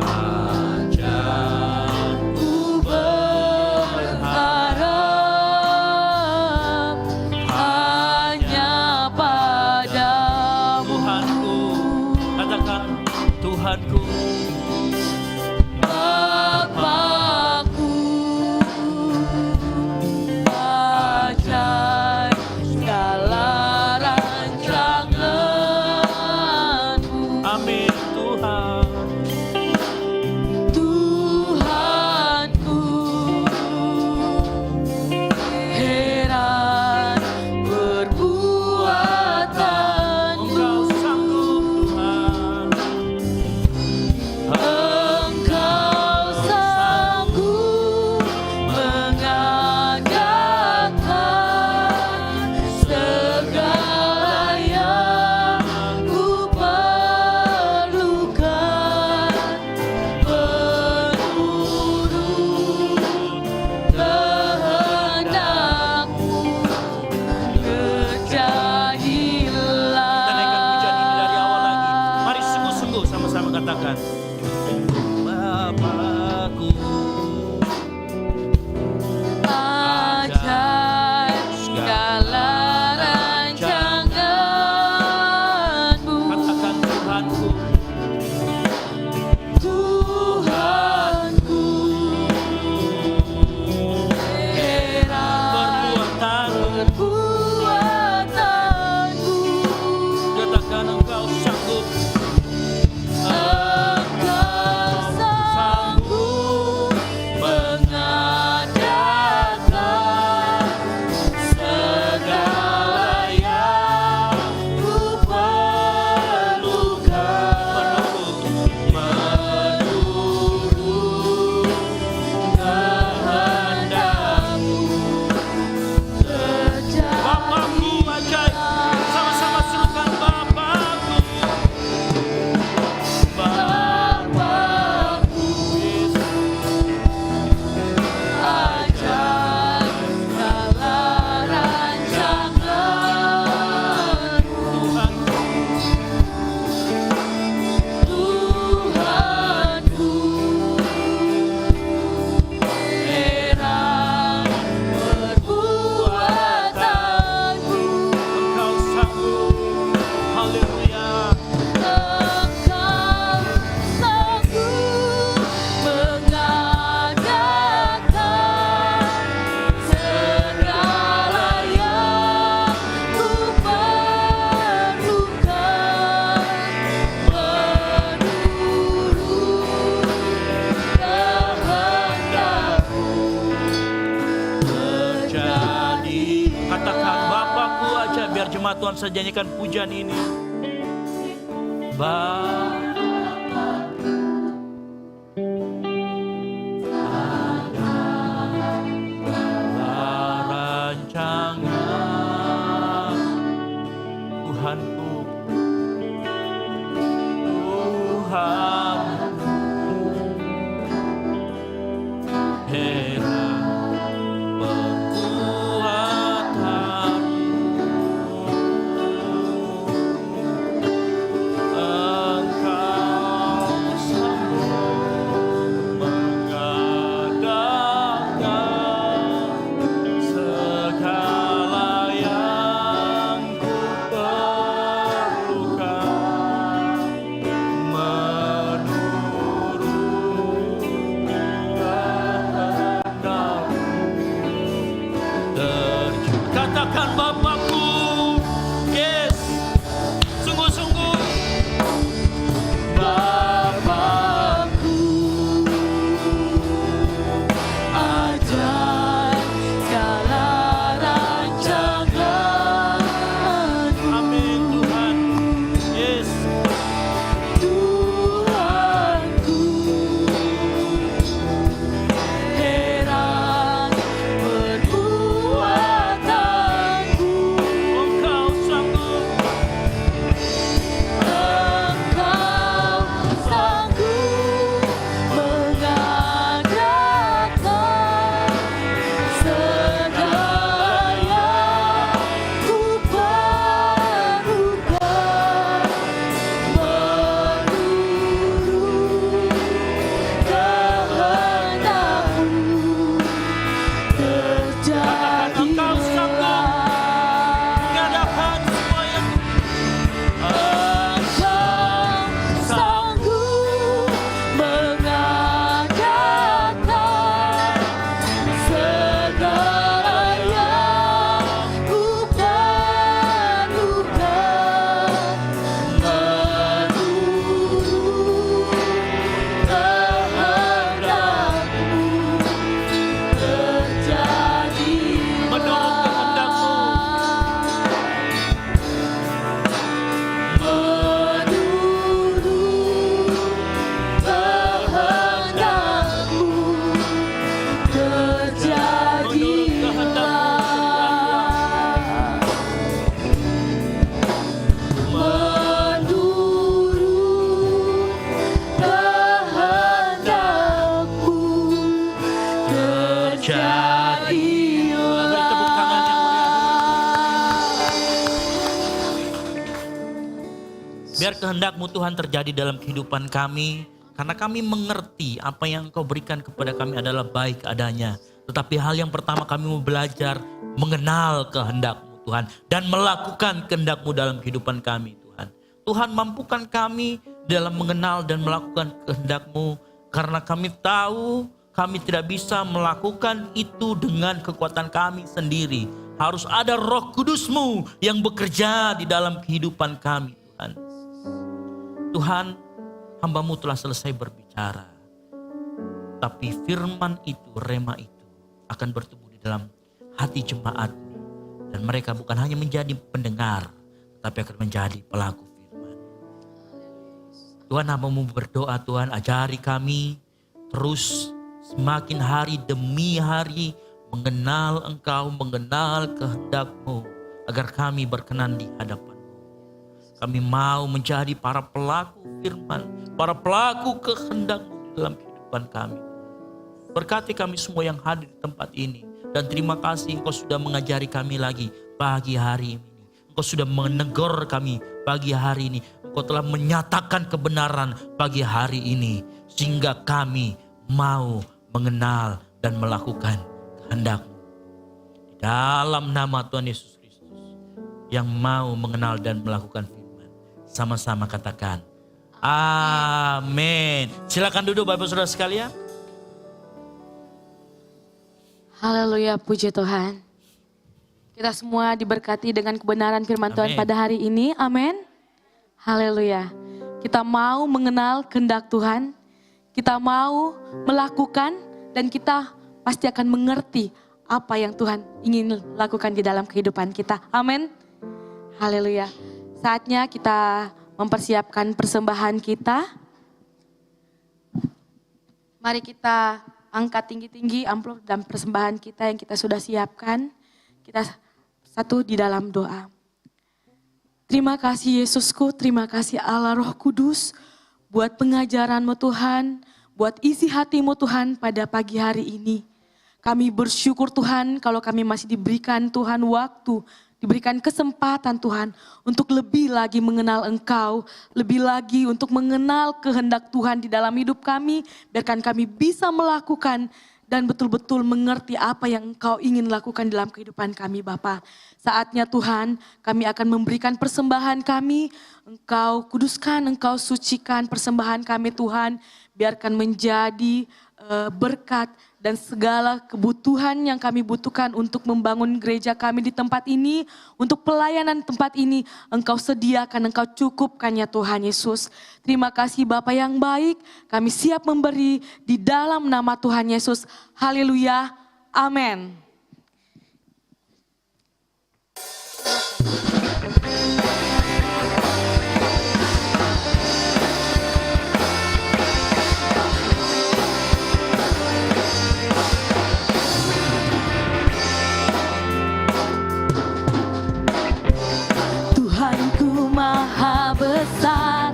Ajar ku berharap hanya padamu. Tuhanku, katakan Tuhanku. Bapakku, ajar segala rancangan-Mu. Amin Tuhan. Tuhanku, heran perbuatan-Mu. Engkau sanggup Tuhan. Engkau sanggup mengadakan segala yang ku perlukan menurut kehendak-Mu. Terjadilah. Kita naikkan pujian ini dari awal lagi. Mari sungguh-sungguh sama-sama katakan. Bapakku, ajar segala rancangan-Mu. Katakan Tuhanku. Tuhanku, heran perbuatan-Mu. Katakan Engkau sanggup. Engkau sanggup Tuhan saya nyanyikan pujian ini. Rancangan Tuhanku, Tuhan heran perbuatanmu. Engkau sanggup mengadakan segala yang ku perlukan menurut kehendakmu. Katakan Bapakku, yes, sungguh-sungguh Bapakku, Ajar segala rancangan-Mu. amin Tuhan, yes, Tuhanku, heran perbuatanku. Engkau sanggup Engkau sanggup mengadakan segala yang ku perlukan menurut kehendak-Mu. Engkau sanggup mengadakan semua yang Engkau sanggup mengadakan segala yang ku perlukan menurut kehendak-Mu. Terjadilah menurut kehendak-Mu. Beri tepuk tangan yang meriah. Biar kehendak-Mu Tuhan terjadi dalam kehidupan kami. Karena kami mengerti apa yang Engkau berikan kepada kami adalah baik adanya. Tetapi hal yang pertama kami mau belajar mengenal kehendak-Mu Tuhan. Dan melakukan kehendak-Mu dalam kehidupan kami Tuhan. Tuhan mampukan kami dalam mengenal dan melakukan kehendak-Mu. Karena kami tahu kami tidak bisa melakukan itu dengan kekuatan kami sendiri. Harus ada Roh Kudus-Mu yang bekerja di dalam kehidupan kami Tuhan. Tuhan, hamba-Mu telah selesai berbicara. Tapi firman itu, rema itu akan bertumbuh di dalam hati jemaat. Dan mereka bukan hanya menjadi pendengar, tapi akan menjadi pelaku firman. Tuhan, hamba-Mu berdoa Tuhan, ajari kami terus semakin hari demi hari mengenal Engkau, mengenal kehendak-Mu. Agar kami berkenan di hadapan-Mu. Kami mau menjadi para pelaku firman, para pelaku kehendak-Mu dalam kehidupan kami. Berkati kami semua yang hadir di tempat ini. Dan terima kasih Engkau sudah mengajari kami lagi pagi hari ini. Engkau sudah menegur kami pagi hari ini. Engkau telah menyatakan kebenaran pagi hari ini. Sehingga kami mau mengenal dan melakukan kehendak-Mu. Di dalam nama Tuhan Yesus Kristus. Yang mau mengenal dan melakukan firman. Sama-sama katakan. Amin. Silakan duduk Bapak Saudara sekalian. Haleluya, puji Tuhan. Kita semua diberkati dengan kebenaran firman Tuhan Amin. pada hari ini. Amin. Haleluya. Kita mau mengenal kehendak Tuhan. Kita mau melakukan dan kita pasti akan mengerti apa yang Tuhan ingin lakukan di dalam kehidupan kita. Amin. Haleluya. Saatnya kita mempersiapkan persembahan kita. Mari kita angkat tinggi-tinggi amplop dan persembahan kita yang kita sudah siapkan. Kita satu di dalam doa. Terima kasih Yesusku, terima kasih Allah Roh Kudus buat pengajaran-Mu Tuhan, buat isi hati-Mu Tuhan pada pagi hari ini. Kami bersyukur Tuhan kalau kami masih diberikan Tuhan waktu, diberikan kesempatan Tuhan untuk lebih lagi mengenal Engkau, lebih lagi untuk mengenal kehendak Tuhan di dalam hidup kami, biarkan kami bisa melakukan dan betul-betul mengerti apa yang Engkau ingin lakukan dalam kehidupan kami Bapa. Saatnya Tuhan, kami akan memberikan persembahan kami, Engkau kuduskan, Engkau sucikan persembahan kami Tuhan, biarkan menjadi berkat dan segala kebutuhan yang kami butuhkan untuk membangun gereja kami di tempat ini, untuk pelayanan tempat ini, Engkau sediakan, Engkau cukupkan ya Tuhan Yesus. Terima kasih Bapa yang baik, kami siap memberi di dalam nama Tuhan Yesus. Haleluya, amin. Tuhanku maha besar,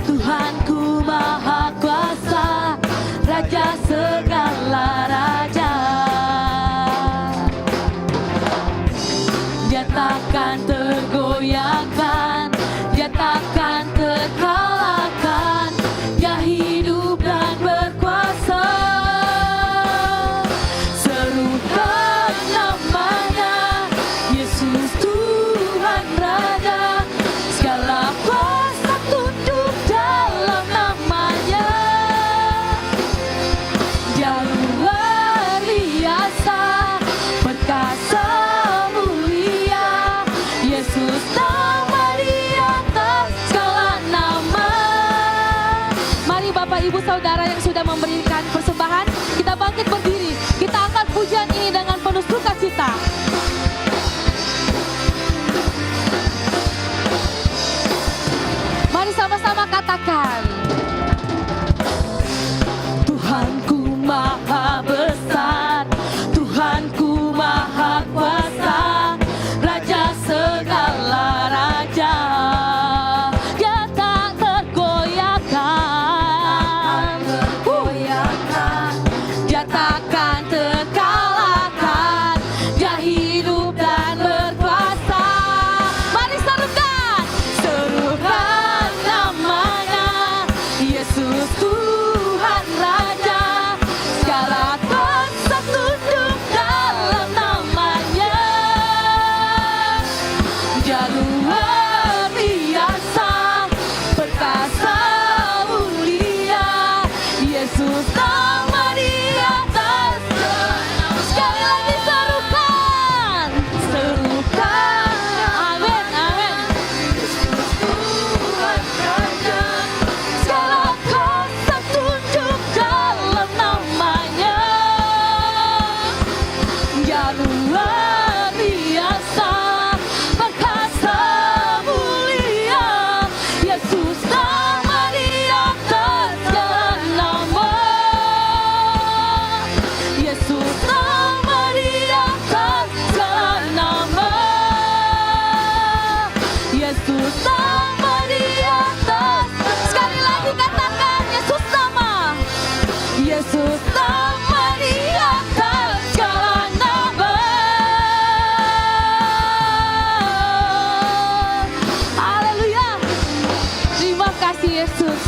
Tuhanku maha kuasa, Raja segala raja. Dia takkan tergoyahkan, dia takkan terkalahkan, dia hidup dan berkuasa. Serukan namanya, Yesus Tuhan Raja, segala kuasa tunduk dalam namanya. Dia luar biasa, perkasa mulia, Yesus nama di atas segala nama. Mari Bapak Ibu Saudara yang sudah memberikan persembahan, kita bangkit berdiri, kita angkat pujian ini dengan penuh sukacita. Mari sama-sama katakan, Tuhanku maha besar, Tuhanku maha kuasa, Raja segala raja. Dia tak tergoyahkan, dia takkan terkalahkan, dia hidup dan berkuasa. Mari serukan, serukan namanya, Yesus Tuhan Raja, segala kuasa tunduk dalam namanya. Dia luar biasa, perkasa mulia, Yesus nama di atas. Sekali lagi serukan, serukan, amin, amin. Tuhan Raja, segala kuasa tunduk dalam namanya. Dia luar biasa, perkasa mulia, Yesus nama di atas segala nama. Yesus nama di atas segala nama. Yesus nama di atas. Sekali lagi katakan, Yesus nama. Yesus nama di atas segala nama. Haleluya. Terima kasih Yesus.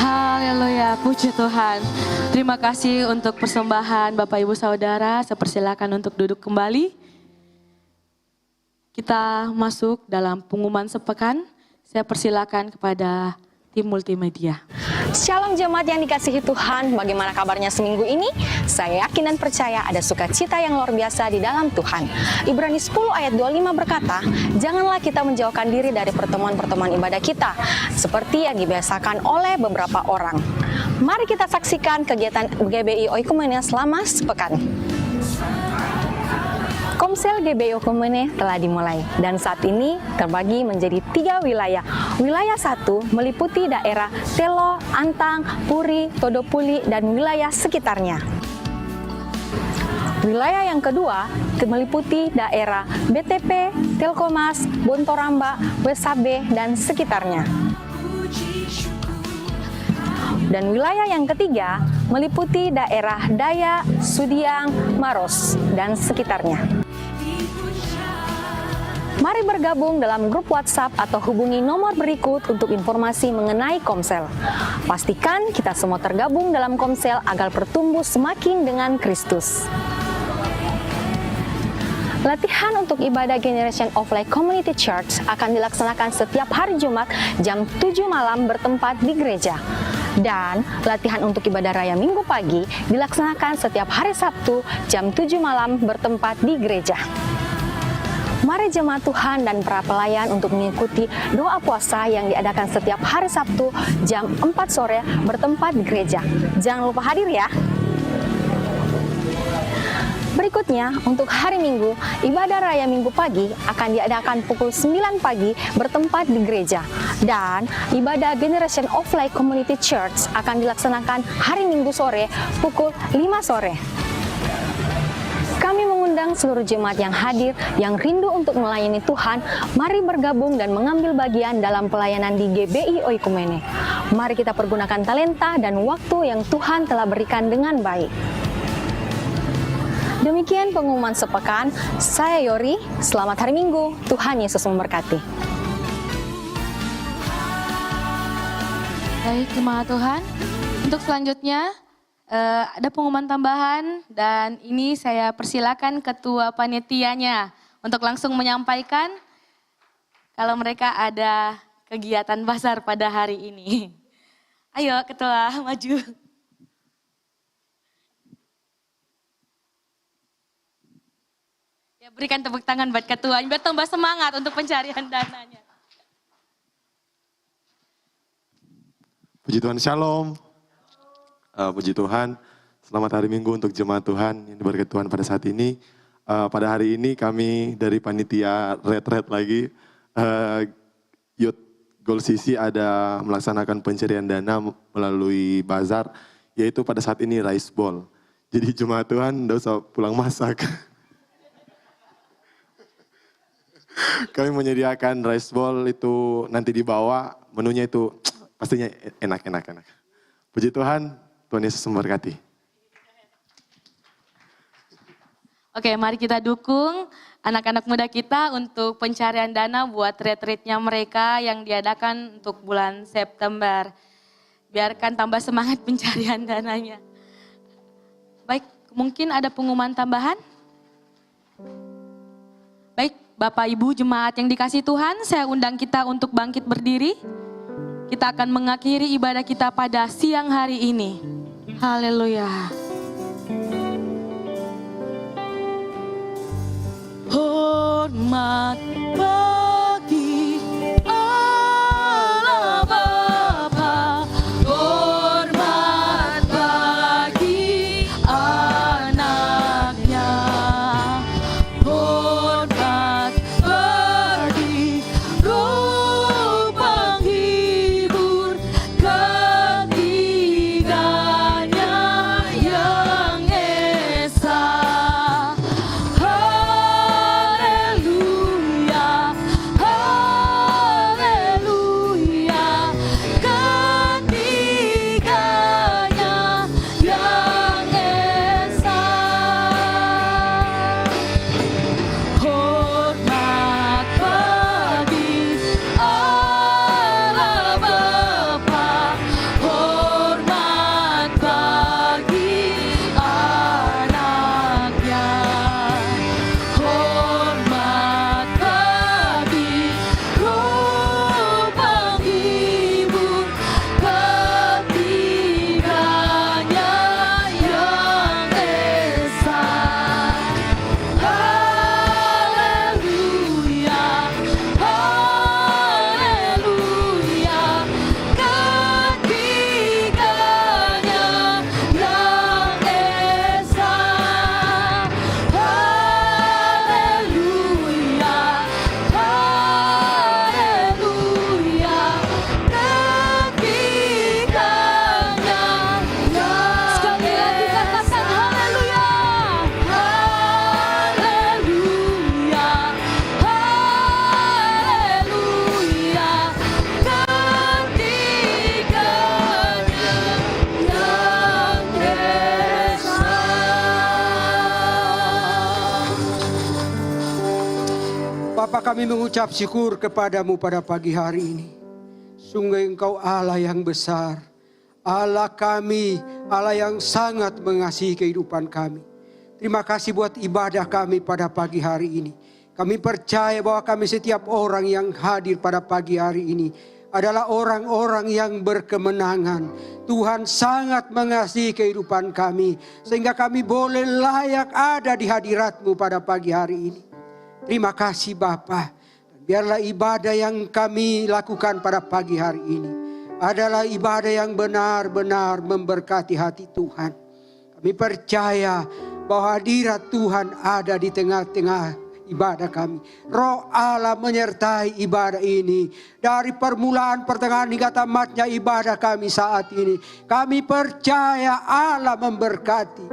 Haleluya, puji Tuhan. Terima kasih untuk persembahan Bapak Ibu Saudara. Saya persilakan untuk duduk kembali. Kita masuk dalam pengumuman sepekan. Saya persilakan kepada tim multimedia. Shalom jemaat yang dikasihi Tuhan, bagaimana kabarnya seminggu ini? Saya yakin dan percaya ada sukacita yang luar biasa di dalam Tuhan. Ibrani 10 ayat 25 berkata, janganlah kita menjauhkan diri dari pertemuan-pertemuan ibadah kita, seperti yang dibiasakan oleh beberapa orang. Mari kita saksikan kegiatan GBI Oikumene selama sepekan. Komsel GBI Oikumene telah dimulai dan saat ini terbagi menjadi 3 wilayah. Wilayah 1 meliputi daerah Telo, Antang, Puri, Todopuli, dan wilayah sekitarnya. Wilayah yang kedua meliputi daerah BTP, Telkomas, Bontoramba, Wesabe, dan sekitarnya. Dan wilayah yang ketiga meliputi daerah Daya, Sudiang, Maros, dan sekitarnya. Mari bergabung dalam grup WhatsApp atau hubungi nomor berikut untuk informasi mengenai Komsel. Pastikan kita semua tergabung dalam Komsel agar bertumbuh semakin dengan Kristus. Latihan untuk ibadah Generation of Light Community Church akan dilaksanakan setiap hari Jumat jam 7 malam bertempat di gereja. Dan latihan untuk ibadah raya Minggu pagi dilaksanakan setiap hari Sabtu jam 7 malam bertempat di gereja. Mari jemaat Tuhan dan para pelayan untuk mengikuti doa puasa yang diadakan setiap hari Sabtu jam 4 sore bertempat di gereja. Jangan lupa hadir ya. Berikutnya, untuk hari Minggu, ibadah raya Minggu pagi akan diadakan pukul 9 pagi bertempat di gereja. Dan ibadah Generation of Light Community Church akan dilaksanakan hari Minggu sore pukul 5 sore. Kami mengundang seluruh jemaat yang hadir, yang rindu untuk melayani Tuhan, mari bergabung dan mengambil bagian dalam pelayanan di GBI Oikumene. Mari kita pergunakan talenta dan waktu yang Tuhan telah berikan dengan baik. Demikian pengumuman sepekan, saya Yori, selamat hari Minggu, Tuhan Yesus memberkati. Baik, jemaat Tuhan. Untuk selanjutnya, ada pengumuman tambahan dan ini saya persilakan ketua panitianya untuk langsung menyampaikan kalau mereka ada kegiatan bazar pada hari ini. Ayo ketua maju. Ya, berikan tepuk tangan buat ketua biar tambah semangat untuk pencarian dananya. Puji Tuhan, Shalom. Puji Tuhan, selamat hari Minggu untuk jemaat Tuhan yang diberkati Tuhan pada saat ini. Pada hari ini kami dari panitia Red lagi, Youth Goal CC ada melaksanakan pencarian dana melalui bazar, yaitu pada saat ini rice ball. Jadi jemaat Tuhan tidak usah pulang masak. Kami menyediakan rice ball itu nanti dibawa, menunya itu pastinya enak. Puji Tuhan. Tuhan Yesus memberkati. Oke, mari kita dukung anak-anak muda kita untuk pencarian dana buat retreatnya mereka yang diadakan untuk bulan September. Biarkan tambah semangat pencarian dananya. Baik, mungkin ada pengumuman tambahan? Baik, Bapak Ibu jemaat yang dikasihi Tuhan, saya undang kita untuk bangkit berdiri. Kita akan mengakhiri ibadah kita pada siang hari ini. Haleluya. Hormat bagi Allah Bapa, hormat bagi anaknya, hormat bagi Roh penghibur ketiganya yang esa. Haleluya. Bapa, kami mengucap syukur kepadamu pada pagi hari ini. Sungguh Engkau Allah yang besar, Allah kami, Allah yang sangat mengasihi kehidupan kami. Terima kasih buat ibadah kami pada pagi hari ini. Kami percaya bahwa kami setiap orang yang hadir pada pagi hari ini adalah orang-orang yang berkemenangan. Tuhan sangat mengasihi kehidupan kami, sehingga kami boleh layak ada di hadirat-Mu pada pagi hari ini. Terima kasih Bapa. Biarlah ibadah yang kami lakukan pada pagi hari ini adalah ibadah yang benar-benar memberkati hati Tuhan. Kami percaya bahwa hadirat Tuhan ada di tengah-tengah ibadah kami. Roh Allah menyertai ibadah ini. Dari permulaan, pertengahan hingga tamatnya ibadah kami saat ini. Kami percaya Allah memberkati.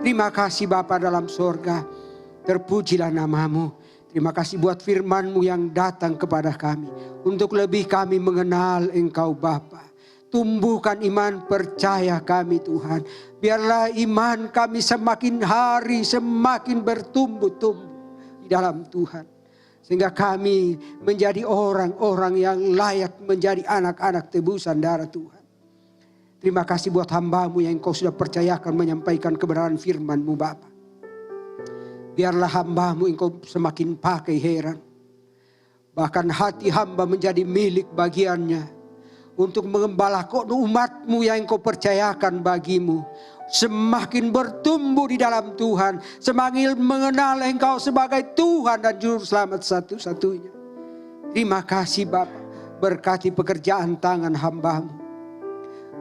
Terima kasih Bapa dalam surga. Terpujilah nama-Mu. Terima kasih buat firman-Mu yang datang kepada kami. Untuk lebih kami mengenal Engkau Bapa. Tumbuhkan iman percaya kami Tuhan. Biarlah iman kami semakin hari semakin bertumbuh-tumbuh di dalam Tuhan. Sehingga kami menjadi orang-orang yang layak menjadi anak-anak tebusan darah Tuhan. Terima kasih buat hamba-Mu yang Engkau sudah percayakan menyampaikan kebenaran firman-Mu Bapa. Biarlah hamba-Mu Engkau semakin pakai heran. Bahkan hati hamba menjadi milik bagiannya. Untuk mengembalakan umat-Mu yang Engkau percayakan bagi-Mu. Semakin bertumbuh di dalam Tuhan. Semakin mengenal Engkau sebagai Tuhan dan Juru Selamat satu-satunya. Terima kasih Bapa. Berkati pekerjaan tangan hamba-Mu.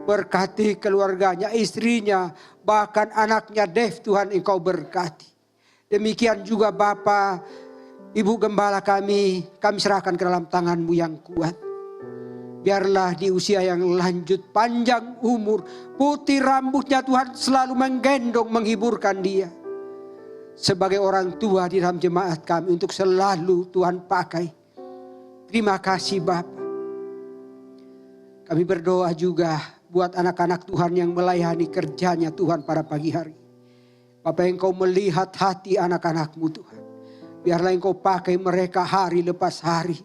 Berkati keluarganya, istrinya, bahkan anaknya Dev Tuhan Engkau berkati. Demikian juga Bapa, Ibu Gembala kami serahkan ke dalam tangan-Mu yang kuat. Biarlah di usia yang lanjut, panjang umur, putih rambutnya Tuhan selalu menggendong, menghiburkan dia. Sebagai orang tua di dalam jemaat kami untuk selalu Tuhan pakai. Terima kasih Bapa. Kami berdoa juga buat anak-anak Tuhan yang melayani kerjanya Tuhan pada pagi hari. Bapa, Engkau melihat hati anak-anak-Mu Tuhan. Biarlah Engkau pakai mereka hari lepas hari.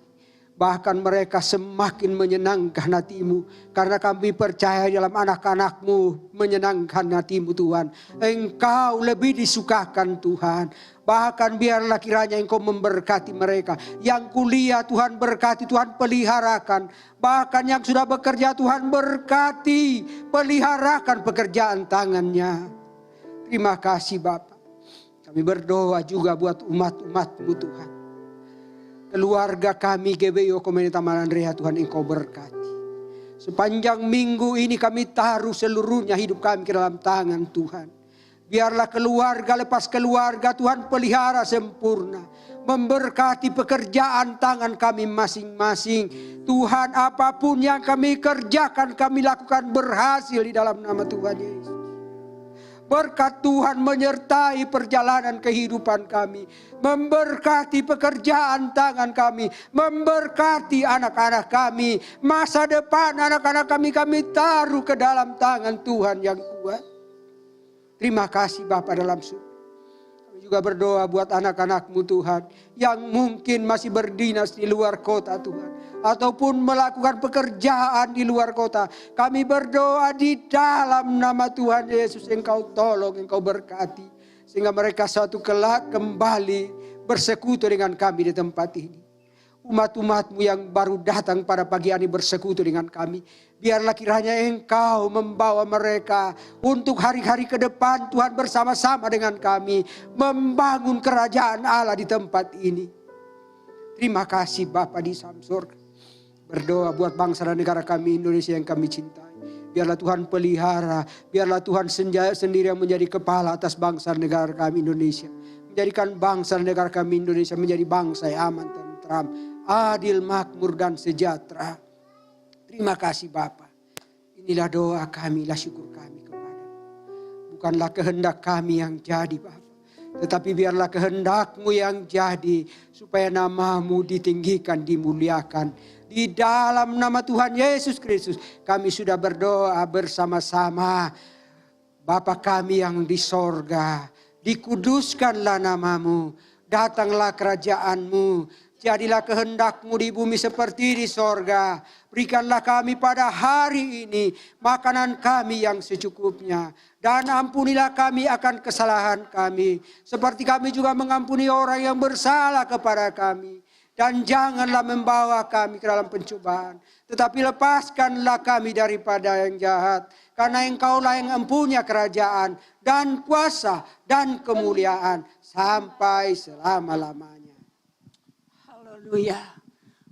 Bahkan mereka semakin menyenangkan hati-Mu. Karena kami percaya dalam anak-anak-Mu menyenangkan hati-Mu Tuhan. Engkau lebih disukakan Tuhan. Bahkan biarlah kiranya Engkau memberkati mereka. Yang kuliah Tuhan berkati, Tuhan peliharakan. Bahkan yang sudah bekerja Tuhan berkati, peliharakan pekerjaan tangannya. Terima kasih Bapa. Kami berdoa juga buat umat-umat-Mu Tuhan. Keluarga kami GBIO Komunitas Malandrea Tuhan Engkau berkati. Sepanjang minggu ini kami taruh seluruhnya hidup kami ke dalam tangan Tuhan. Biarlah keluarga lepas keluarga Tuhan pelihara sempurna. Memberkati pekerjaan tangan kami masing-masing. Tuhan, apapun yang kami kerjakan kami lakukan berhasil di dalam nama Tuhan Yesus. Berkat Tuhan menyertai perjalanan kehidupan kami. Memberkati pekerjaan tangan kami. Memberkati anak-anak kami. Masa depan anak-anak kami taruh ke dalam tangan Tuhan yang kuat. Terima kasih Bapa dalam surga. Kami juga berdoa buat anak-anak-Mu Tuhan. Yang mungkin masih berdinas di luar kota Tuhan. Ataupun melakukan pekerjaan di luar kota. Kami berdoa di dalam nama Tuhan Yesus. Engkau tolong, Engkau berkati. Sehingga mereka suatu kelak kembali bersekutu dengan kami di tempat ini. Umat-umat-Mu yang baru datang pada pagi ini bersekutu dengan kami. Biarlah kiranya Engkau membawa mereka untuk hari-hari ke depan Tuhan bersama-sama dengan kami. Membangun kerajaan Allah di tempat ini. Terima kasih Bapa di Samsur. Berdoa buat bangsa dan negara kami Indonesia yang kami cintai. Biarlah Tuhan pelihara. Biarlah Tuhan sendiri yang menjadi kepala atas bangsa dan negara kami Indonesia. Menjadikan bangsa dan negara kami Indonesia menjadi bangsa yang aman, tentram, adil, makmur dan sejahtera. Terima kasih Bapa. Inilah doa kami, inilah syukur kami kepada-Mu. Bukanlah kehendak kami yang jadi Bapa. Tetapi biarlah kehendak-Mu yang jadi. Supaya nama-Mu ditinggikan, dimuliakan. Di dalam nama Tuhan Yesus Kristus kami sudah berdoa bersama-sama. Bapa kami yang di sorga, dikuduskanlah nama-Mu. datanglah kerajaan-Mu. Jadilah kehendak-Mu di bumi seperti di sorga. Berikanlah kami pada hari ini makanan kami yang secukupnya. Dan ampunilah kami akan kesalahan kami. Seperti kami juga mengampuni orang yang bersalah kepada kami. Dan janganlah membawa kami ke dalam pencobaan. Tetapi lepaskanlah kami daripada yang jahat. Karena Engkaulah yang mempunyai kerajaan dan kuasa dan kemuliaan sampai selama-lamanya. Haleluya.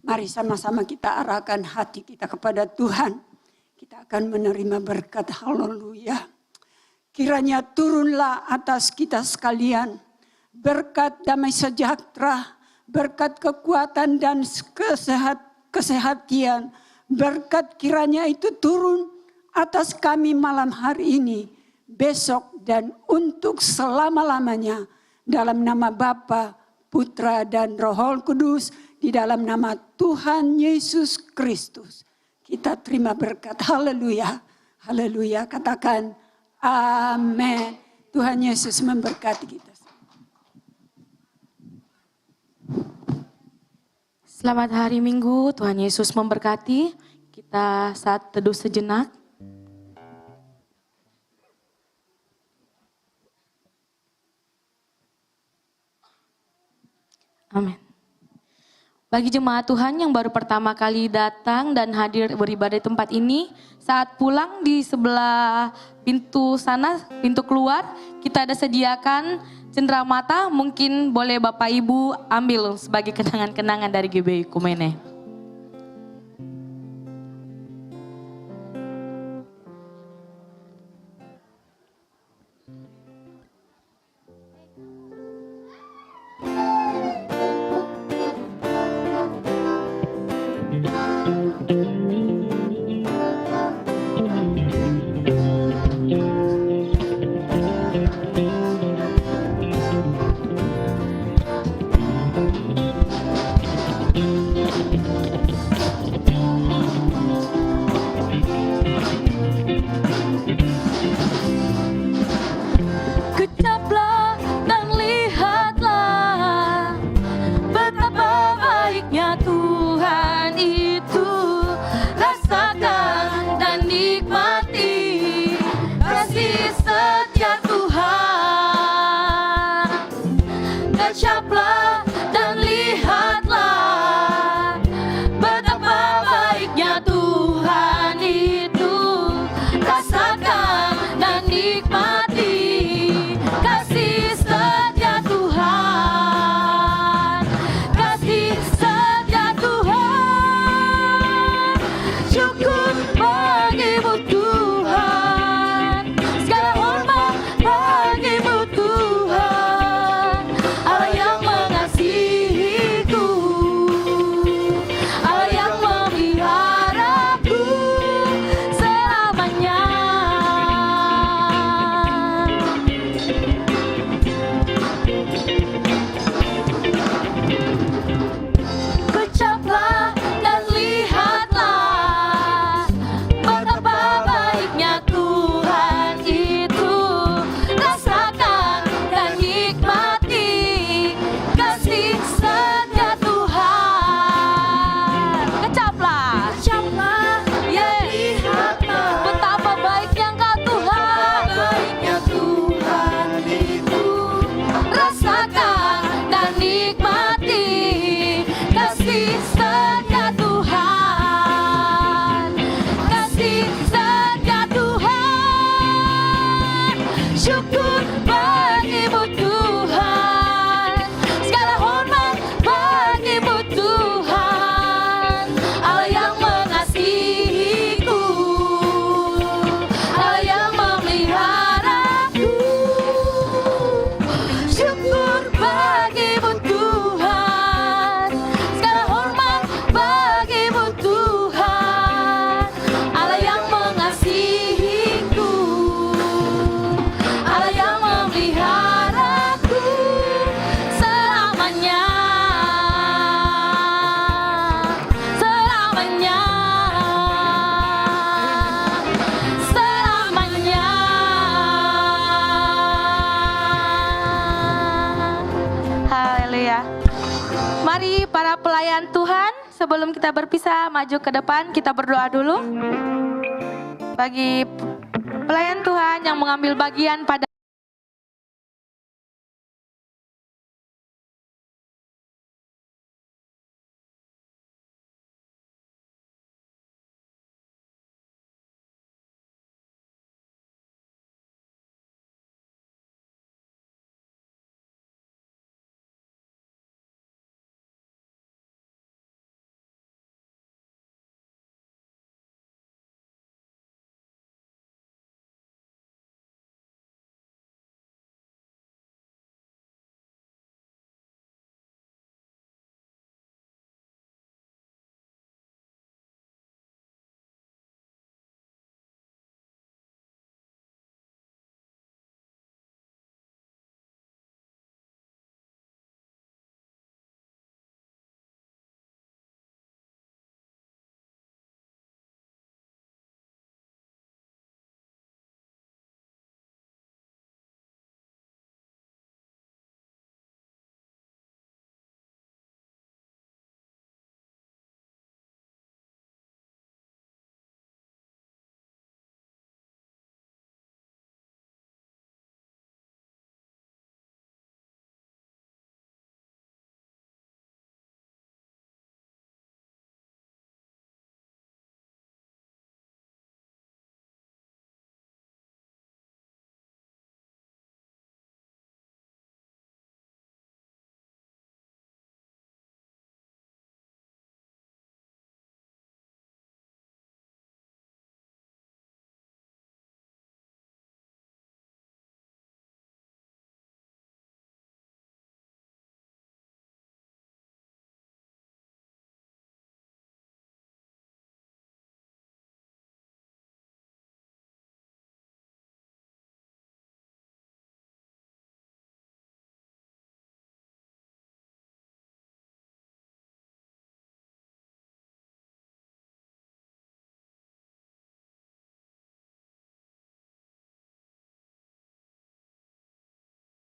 Mari sama-sama kita arahkan hati kita kepada Tuhan. Kita akan menerima berkat. Haleluya. Kiranya turunlah atas kita sekalian berkat damai sejahtera, berkat kekuatan dan kesehatan. Berkat kiranya itu turun atas kami malam hari ini, besok dan untuk selama-lamanya. Dalam nama Bapa, Putra dan Roh Kudus, di dalam nama Tuhan Yesus Kristus. Kita terima berkat. Haleluya. Haleluya. Katakan amin. Tuhan Yesus memberkati kita. Selamat hari Minggu, Tuhan Yesus memberkati. Kita saat teduh sejenak. Amin. Bagi jemaat Tuhan yang baru pertama kali datang dan hadir beribadah di tempat ini, saat pulang di sebelah pintu sana, pintu keluar, kita ada sediakan cenderamata, mungkin boleh Bapak Ibu ambil sebagai kenangan-kenangan dari GBI Kumene. para pelayan Tuhan, sebelum kita berpisah, maju ke depan, kita berdoa dulu. Bagi pelayan Tuhan yang mengambil bagian pada